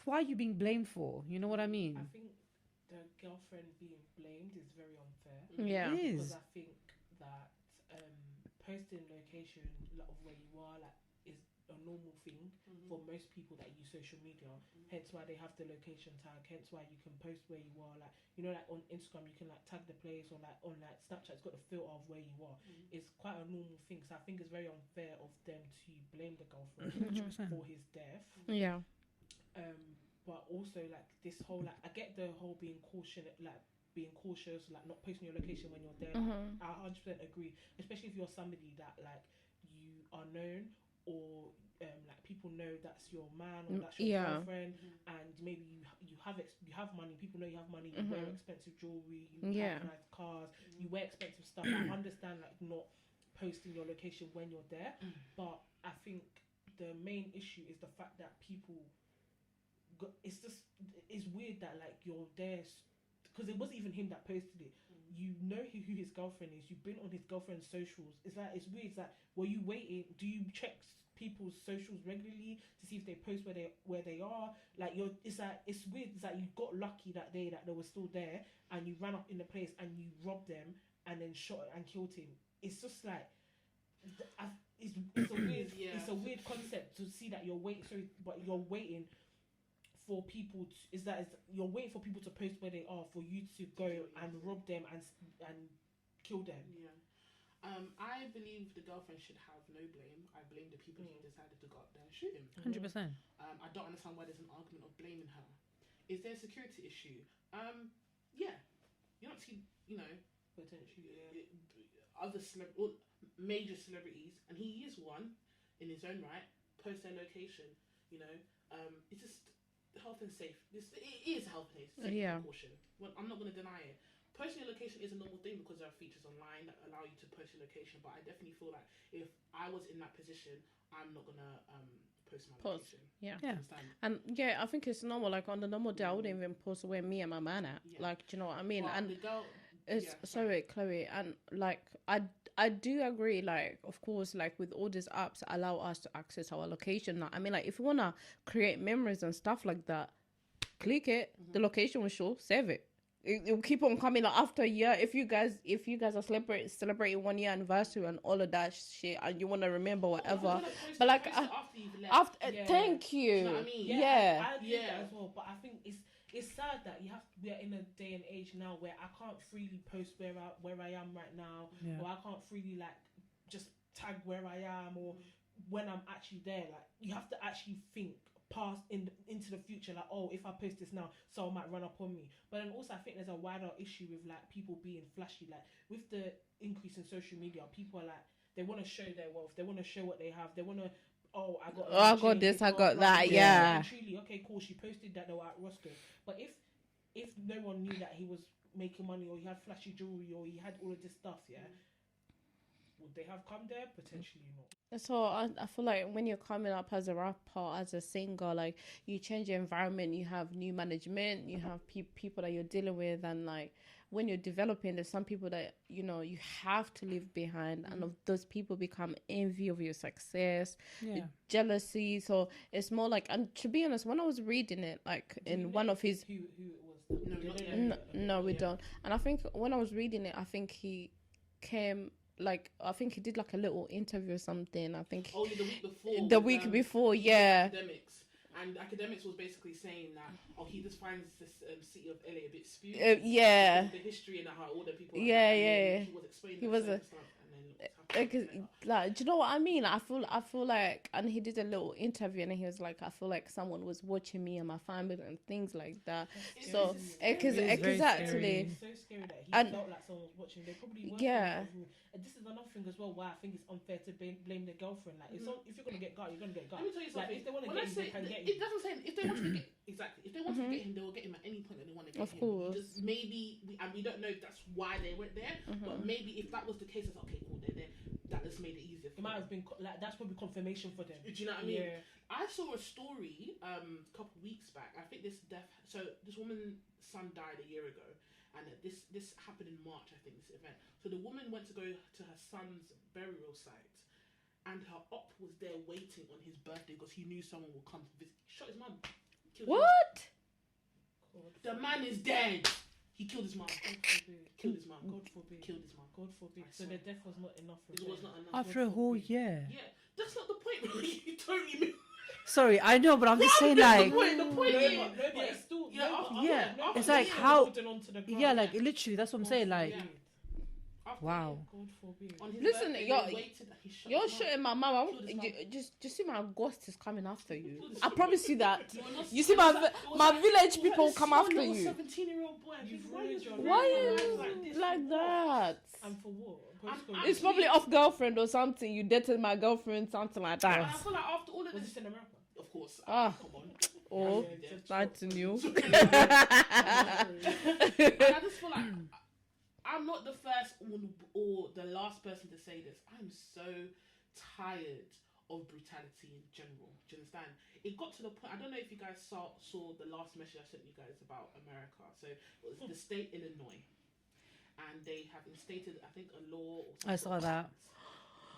why are you being blamed for? You know what I mean? I think the girlfriend being blamed is very unfair. Yeah. It Because is. I think that posting location of where you are like is a normal thing for most people that use social media. Hence why they have the location tag. Hence why you can post where you are. Like, you know, like on Instagram you can like tag the place, or like on like Snapchat it's got the filter of where you are. It's quite a normal thing. So I think it's very unfair of them to blame the girlfriend 100%. for his death. Yeah. But also like this whole like I get the whole being cautious, like not posting your location when you're there. Like, I 100% agree, especially if you're somebody that like you are known, or like people know that's your man or that's your girlfriend, and maybe you have money. People know you have money. You wear expensive jewelry. You have nice cars. You wear expensive stuff. I understand like not posting your location when you're there, but I think the main issue is the fact that people. It's weird that like you're there because it wasn't even him that posted it. You know who his girlfriend is. You've been on his girlfriend's socials. It's weird. It's like, were you waiting? Do you check people's socials regularly to see if they post where they are? Like it's weird. It's like you got lucky that day that they were still there, and you ran up in the place and you robbed them and then shot and killed him. It's just like it's a weird it's a weird concept to see that you're waiting. Sorry, but you're waiting for people you're waiting for people to post where they are for you to go and rob them and kill them. I believe the girlfriend should have no blame. I blame the people who decided to go up there and shoot him. 100%. I don't understand why there's an argument of blaming her. Is there a security issue? Yeah, you don't see, you know, Potentially, other major celebrities, and he is one in his own right, post their location. You know, it's just health and safe. It is health and safety precaution. Well, I'm not going to deny it. Posting your location is a normal thing because there are features online that allow you to post your location. But I definitely feel like if I was in that position, I'm not going to post my location. Yeah. Understand? And I think it's normal. Like on the normal day, I wouldn't even post where me and my man at. Like, do you know what I mean? Well, and the girl, sorry, Chloe. And like, I do agree. Like, of course, like with all these apps, allow us to access our location. Now, I mean, like if you wanna create memories and stuff like that, click it. The location will show. Save it. It will keep on coming like, after a year. If you guys are celebrating 1 year anniversary and all of that shit, and you want to remember whatever, but like after you've left. after, thank you. You know what I mean? Yeah. I agree with that as well. But I think it's sad that we are in a day and age now where I can't freely post where I am right now, or I can't freely like just tag where I am, or when I'm actually there. Like you have to actually think past into the future, like, oh, if I post this now, someone might run up on me. But then also I think there's a wider issue with like people being flashy. Like with the increase in social media, people are like, they want to show their wealth, they want to show what they have, they want to, I got this, I got that, yeah. Truly, okay, cool, she posted that they were at Roscoe. But if no one knew that he was making money, or he had flashy jewelry, or he had all of this stuff, would they have come there? Potentially not. So I feel like when you're coming up as a rapper, as a singer, like you change your environment, you have new management, you have people that you're dealing with, and like when you're developing, there's some people that you know you have to leave behind, and of those people become envy of your success, jealousy. So it's more like, and to be honest, when I was reading it, like in one of his, who it was? No, we don't. And I think when I was reading it, I think he came. Like I think he did like a little interview or something. I think the week before. The week before, yeah. Academics was basically saying that he just finds this city of LA a bit spooky. Yeah. The history and how all the people. Yeah. He was explaining. He was stuff, like, do you know what I mean? I feel like, and he did a little interview, and he was like, I feel like someone was watching me and my family and things like that. So, because actually, it's so scary that he felt like someone was watching. They probably were. And this is another thing as well why I think it's unfair to blame the girlfriend. Like, if you're gonna get got, you're gonna get got. Let me tell you something. Like, if they want to get him, they can get him. It doesn't say if they want to get if they want to get him, they will get him at any point that they want to get Of him. course. Just maybe, and we don't know if that's why they went there, but maybe if that was the case, it's okay, cool, they're there. That just made it easier. It might have been like that's probably confirmation for them. Do you know what I mean? Yeah. I saw a story a couple weeks back. I think this woman's son died a year ago, and this happened in March. I think this event. So the woman went to go to her son's burial site, and her op was there waiting on his birthday because he knew someone would come to visit. He shot his mum. What? The man is dead. He killed his mum. God forbid. Killed his mum. God forbid. Killed his mum. God forbid. I So swear. the death was not enough for It them. was not enough. After a whole year. Yeah, that's not the point. You totally. Sorry, I know, but I'm just saying, That's like, the point. The point is, No, but it's still Yeah, it's after like the how, holding on to the ground. yeah, like literally, that's what I'm saying, like, Yeah. After wow. God forbid. on his Listen, birthday, you're- they waited, he shot You're his mum. shooting my mum. I Killed his want, mum. just see my ghost is coming after you. Killed his I mum. promise you that. It was not- You see it my was like- it was my like- village it was people like come this after little you. 17-year-old boy. You've Why ruined you your Why life. you this like for what? that? And for what? I'm- It's probably off girlfriend or something. You dated my girlfriend, something like And I that. feel like after all of Was this, this in America? of course. Ah. Come on. Oh, Yeah, that's new. And I just feel like I'm not the first or the last person to say this. I'm so tired of brutality in general. Do you understand? It got to the point. I don't know if you guys saw the last message I sent you guys about America. So it was the state Illinois, and they have instated, I think, a law. Or I saw that.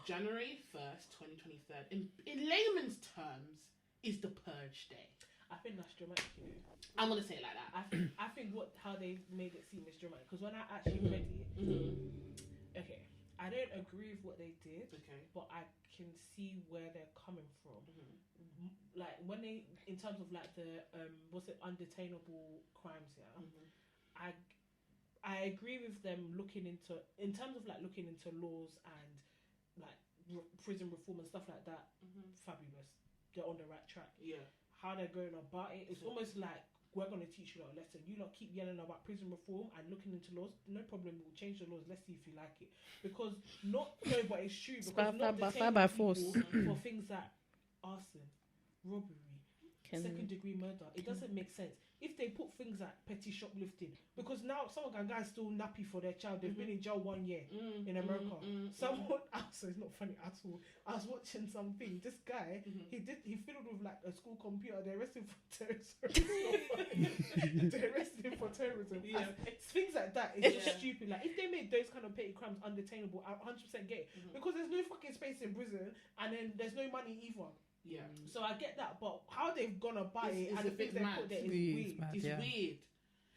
January 1st, 2023. In layman's terms, is the purge day. I think that's dramatic. You know? I'm gonna say it like that. I think how they made it seem is dramatic because when I actually read it, okay, I don't agree with what they did, Okay. but I can see where they're coming from. Like when they, in terms of like the what's it, undetainable crimes, yeah. I agree with them looking into, in terms of like looking into laws and like prison reform and stuff like that. Fabulous, they're on the right track. Yeah. How they're going about it, it's almost like we're going to teach you a lesson. You lot keep yelling about prison reform and looking into laws. No problem, we'll change the laws. Let's see if you like it. Because but it's true. Because not detaining by people force. for things like arson, robbery, second degree murder. It doesn't make sense. If they put things like petty shoplifting, because now someone can go and steal nappy for their child. They've been in jail 1 year in America. Someone else, it's not funny at all. I was watching something. This guy, he fiddled with like a school computer. They arrested him for terrorism. They arrested him for terrorism. Yeah. Things like that is just stupid. Like if they made those kind of petty crimes undetainable, I 100% get it. Because there's no fucking space in prison, and then there's no money either. Yeah. So I get that, but how they've gone about it It's and a the things bit they mad. put there is It's weird. mad. It's Yeah. weird.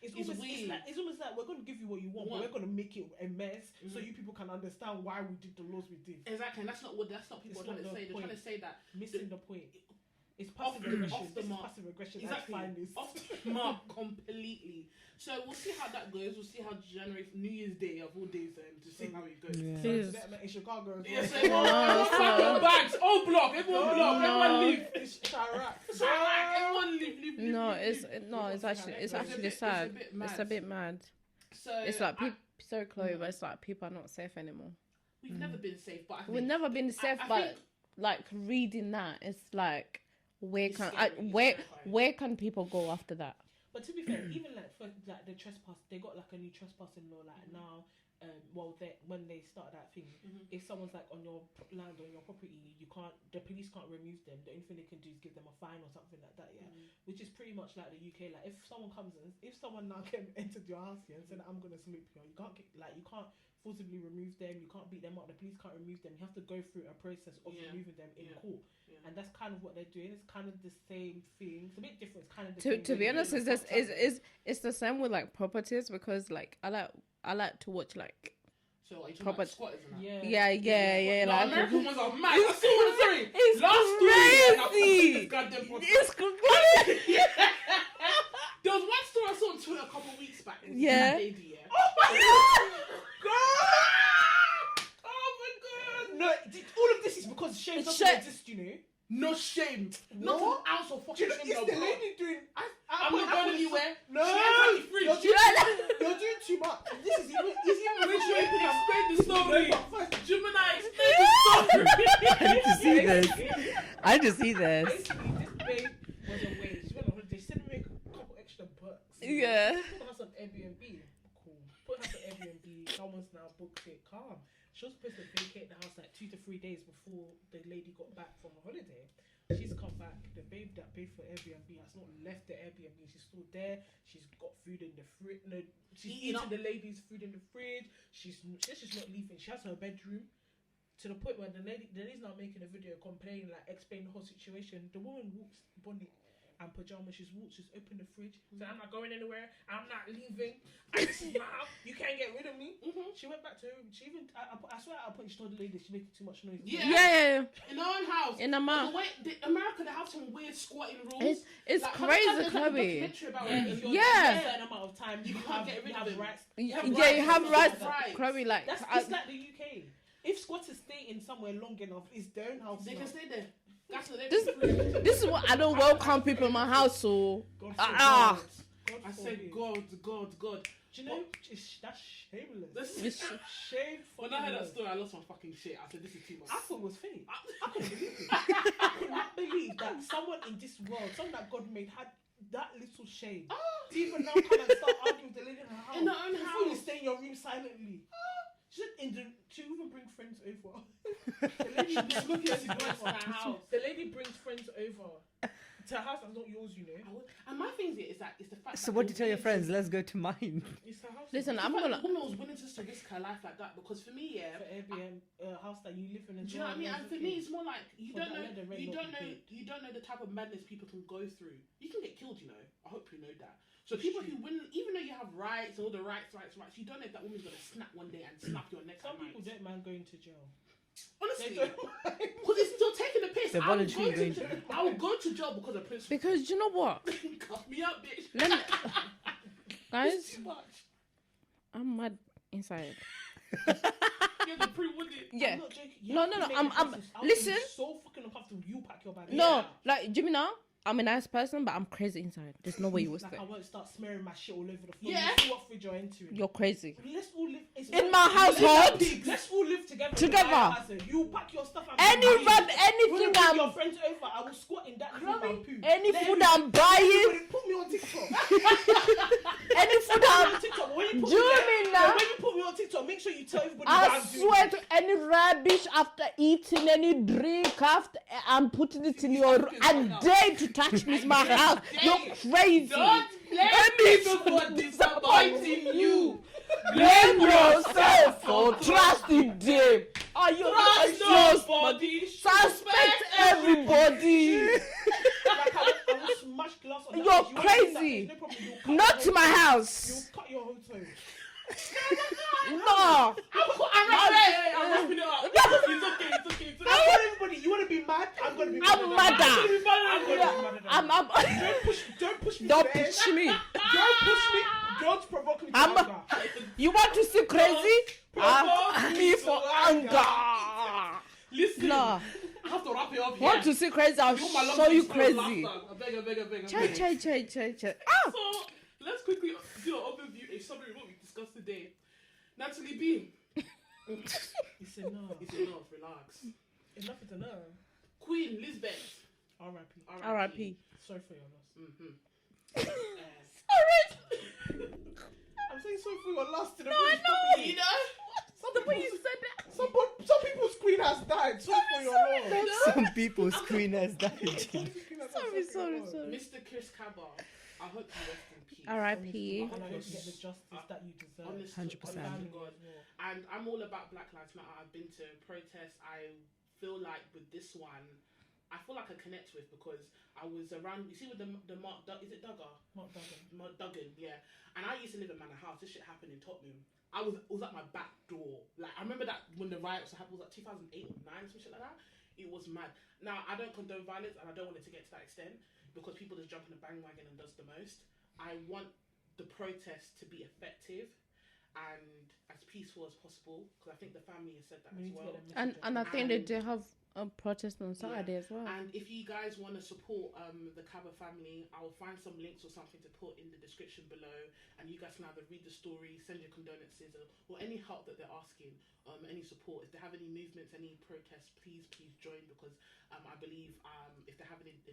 It's It's almost weird. it's almost like we're going to give you what you want, but we're going to make it a mess so you people can understand why we did the laws we did. Exactly, and that's not people It's are trying not to the say. They're point. trying to say that Missing the point. It's Off passive aggression. off the This is mark. passive aggression. Exactly. I find this. Off the mark completely. So we'll see how that goes. We'll see how January, New Year's Day of all days, to see how it goes. Yeah. Please. In Chicago. As well. Yes, everyone pack your bags. All block. Everyone block. Everyone leave. It's Chirac. Everyone leave. No, leave. it's actually It's a bit sad. mad. It's a bit mad. So It's like sorry, Chloe, but it's like people are not safe anymore. we've never been safe, but I think We've never been safe, I but think- like reading that, it's like where It's can scary, it's where terrifying. where can people go after that? But to be fair, even like for like the trespass, they got like a new trespassing law. Like now, when they start that thing, if someone's like on your land or on your property, the police can't remove them. The only thing they can do is give them a fine or something like that. Yeah, which is pretty much like the UK. Like if someone comes in, if someone now entered your house here and said, "I'm gonna salute you," you can't forcibly remove them. You can't beat them up. The police can't remove them. You have to go through a process of removing them in court. And that's kind of what they're doing. It's kind of the same thing. It's a bit different. It's kind of the same To be thing. honest, it's the same with like properties, because like I like to watch like So are you talking Proper- about squatters and that? yeah No, like American ones are mad. That's all I'm saying. it's Last story. crazy. Goddamn podcast. It's crazy. There was one story I saw on Twitter a couple of weeks back. It was Yeah. this lady, yeah. Oh my god! Oh my god! No, all of this is because shame It's doesn't shame. exist, you know. No shame. Not an What? ounce of Do fucking you know, shame. it's no, the bro. lady doing. I'm not going anywhere. No, She ain't got me free. you're doing too much. This is even. It's even. Make sure you explain the story. No, but first, Gemini, explain the story. I need to see this. I need to see this. basically, this babe was away. She went on holiday. She said to make a couple extra bucks. Yeah. She took us Airbnb. Cool. Put her to Airbnb. Someone's now booked it. Calm. She was supposed to vacate the house like 2 to 3 days before the lady got back from a holiday. She's come back. The babe that paid for Airbnb has not left the Airbnb. She's still there. She's got food in the fridge. No, she's eating the lady's food in the fridge. She's not leaving. She has her bedroom. To the point where the lady's now making a video complaining, like explaining the whole situation. The woman walks bonnet and pajamas. She's opened the fridge. So I'm not going anywhere. I'm not leaving. This is my house. You can't get rid of me. She went back to her room. She even I swear at a point she told the lady she making too much noise. Yeah. In her own house. In a mouth. America, they have some weird squatting rules. It's like, crazy, Chloe. If you're Yeah. a certain amount of time, you can't get rid of rights. You have rights. Right. Chloe, like It's like the UK. If squatters stay in somewhere long enough, it's their own house. They can stay there. That's what this is what I don't welcome people in my house. So God I said God. Do you know that's shameless? Shameful. When I heard that story, I lost my fucking shit. I said, this is too much. I thought it was fake. I couldn't believe it. I could not believe that someone in this world, someone that God made, had that little shame. To even now come and start arguing with the lady in her house. In her own Before you house. stay in your room silently. She even bring friends over. The lady brings friends over to a house that's not yours, you know. And my thing is that it's the fact. So what do you tell your friends? Let's go to mine. It's a house. listen, I'm The gonna. woman was willing to risk her life like that because for me, for Airbnb, house that you live in. do you know what I mean? And for me, it's more like you For don't that, know, let the rent you not don't be know, paid. you don't know the type of madness people can go through. You can get killed, you know. I hope you know that. So people who win, even though you have rights, all the rights, you don't know if that woman's gonna snap one day and snap your neck. Some people don't mind going to jail. Honestly, They don't mind. because it's still taking the piss. They're voluntarily going to- I will go to jail because of principle. Because you know what, Cuff me up, bitch. Let me- It's guys, too much. I'm mad inside. You're the pre-wounded. Yeah. I'm not joking. You No, have no, to no, make I'm- choices. I would be listen. so fucking uncomfortable. You pack your bag. No, like Jimmy, now I'm a nice person, but I'm crazy inside. There's no way you will Like stay. I won't start smearing my shit all over the floor. Yeah. You see what fridge you're entering. You're crazy. Let's all live In my household, Let's all live together. Together. You pack your stuff. And any bring run, it. anything Bring I'm, your friends over. I will squat in that room and poo. any Let food everybody- I'm buying, everybody put me on TikTok. any food Put me I'm. on TikTok. When you put Do me you there, mean now? when you put me on TikTok, make sure you tell everybody I what I'm doing. swear to any rubbish after eating any drink after I'm putting it in your I dare to touch me in my house. You're crazy. Don't blame people for disappointing you. Blame yourself for trusting them. Are you Trust just nobody. suspect everybody? Like I will smash glass on that You're place. You won't do that. crazy. There's no problem. You'll cut Not your to my whole- house. You'll cut your whole toe. No. I'm wrapping it up. It's okay. I want everybody. You want to be mad? I'm gonna be mad. I'm madder. I'm gonna be mad. I'm Don't push me. Don't to the edge. push me. Don't push me. Don't provoke me to I'm- anger. You want to see crazy? Provoke Me me for to anger. Listen, No. I have to wrap it up here. Want to see crazy? I'll You want my long show you face for crazy. laughter. I beg. Che. So let's quickly do an overview of something what we discussed today. Natalie B. It's enough. It's enough. Relax. Enough is enough. Queen Lisbeth. R.I.P. R.I.P. Sorry for your loss. I'm saying sorry for your loss to the British family. You know. Some people's queen has died. Sorry for your loss. Some people's queen has died. Sorry. Mr. Chris Cabba. I hope you rest in peace. R.I.P. And I hope you get the justice that you deserve. Honestly, 100%. honest to God. And I'm all about Black Lives Matter. I've been to protests. I feel like with this one, I feel like I connect with because I was around. You see, with the Mark, is it Duggar? Mark Duggan. Mark Duggan, yeah. And I used to live in Manor House. This shit happened in Tottenham. It was at my back door. Like I remember that when the riots happened, was that 2008 or 9, some shit like that. It was mad. Now I don't condone violence, and I don't want it to get to that extent because people just jump in the bandwagon and does the most. I want the protest to be effective and as peaceful as possible because I think the family has said that as well. And I think they do have a protest on Saturday as well. And if you guys want to support the Cabba family, I'll find some links or something to put in the description below, and you guys can either read the story, send your condolences, or any help that they're asking, any support. If they have any movements, any protests, please join because I believe if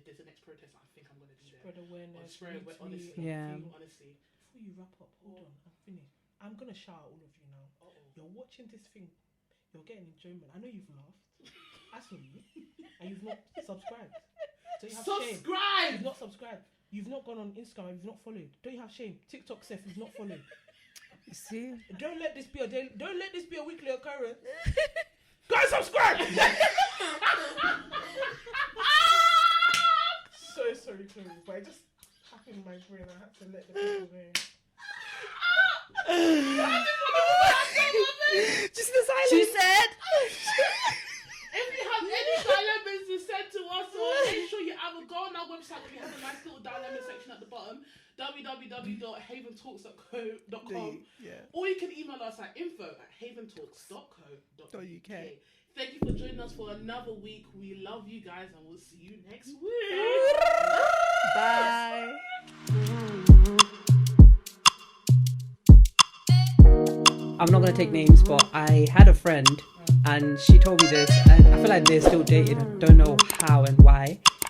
there's a next protest, I think I'm going to be there. Spread awareness. Honestly. Yeah. Honestly. before you wrap up, hold on, I'm finished. I'm gonna shout out all of you now. You're watching this thing, you're getting enjoyment. I know you've laughed. I saw you, and you've not subscribed. Don't you have shame? Subscribe! You've not subscribed. You've not gone on Instagram. You've not followed. Don't you have shame? TikTok Seth, you've not followed. You see? Don't let this be a daily. Don't let this be a weekly occurrence. Guys, subscribe. So sorry, Chloe, but it just happened in my brain. I had to let the people know. Just the silence. She said. If you have any dilemmas to send to us, make sure you either go on our website. We have a nice little dilemma section at the bottom, www.haventalks.co.com, or you can email us at info@haventalks.co.uk. Thank you for joining us for another week. We love you guys, and we'll see you next week. Bye. I'm not gonna take names, but I had a friend, and she told me this, and I feel like they're still dating. I don't know how and why.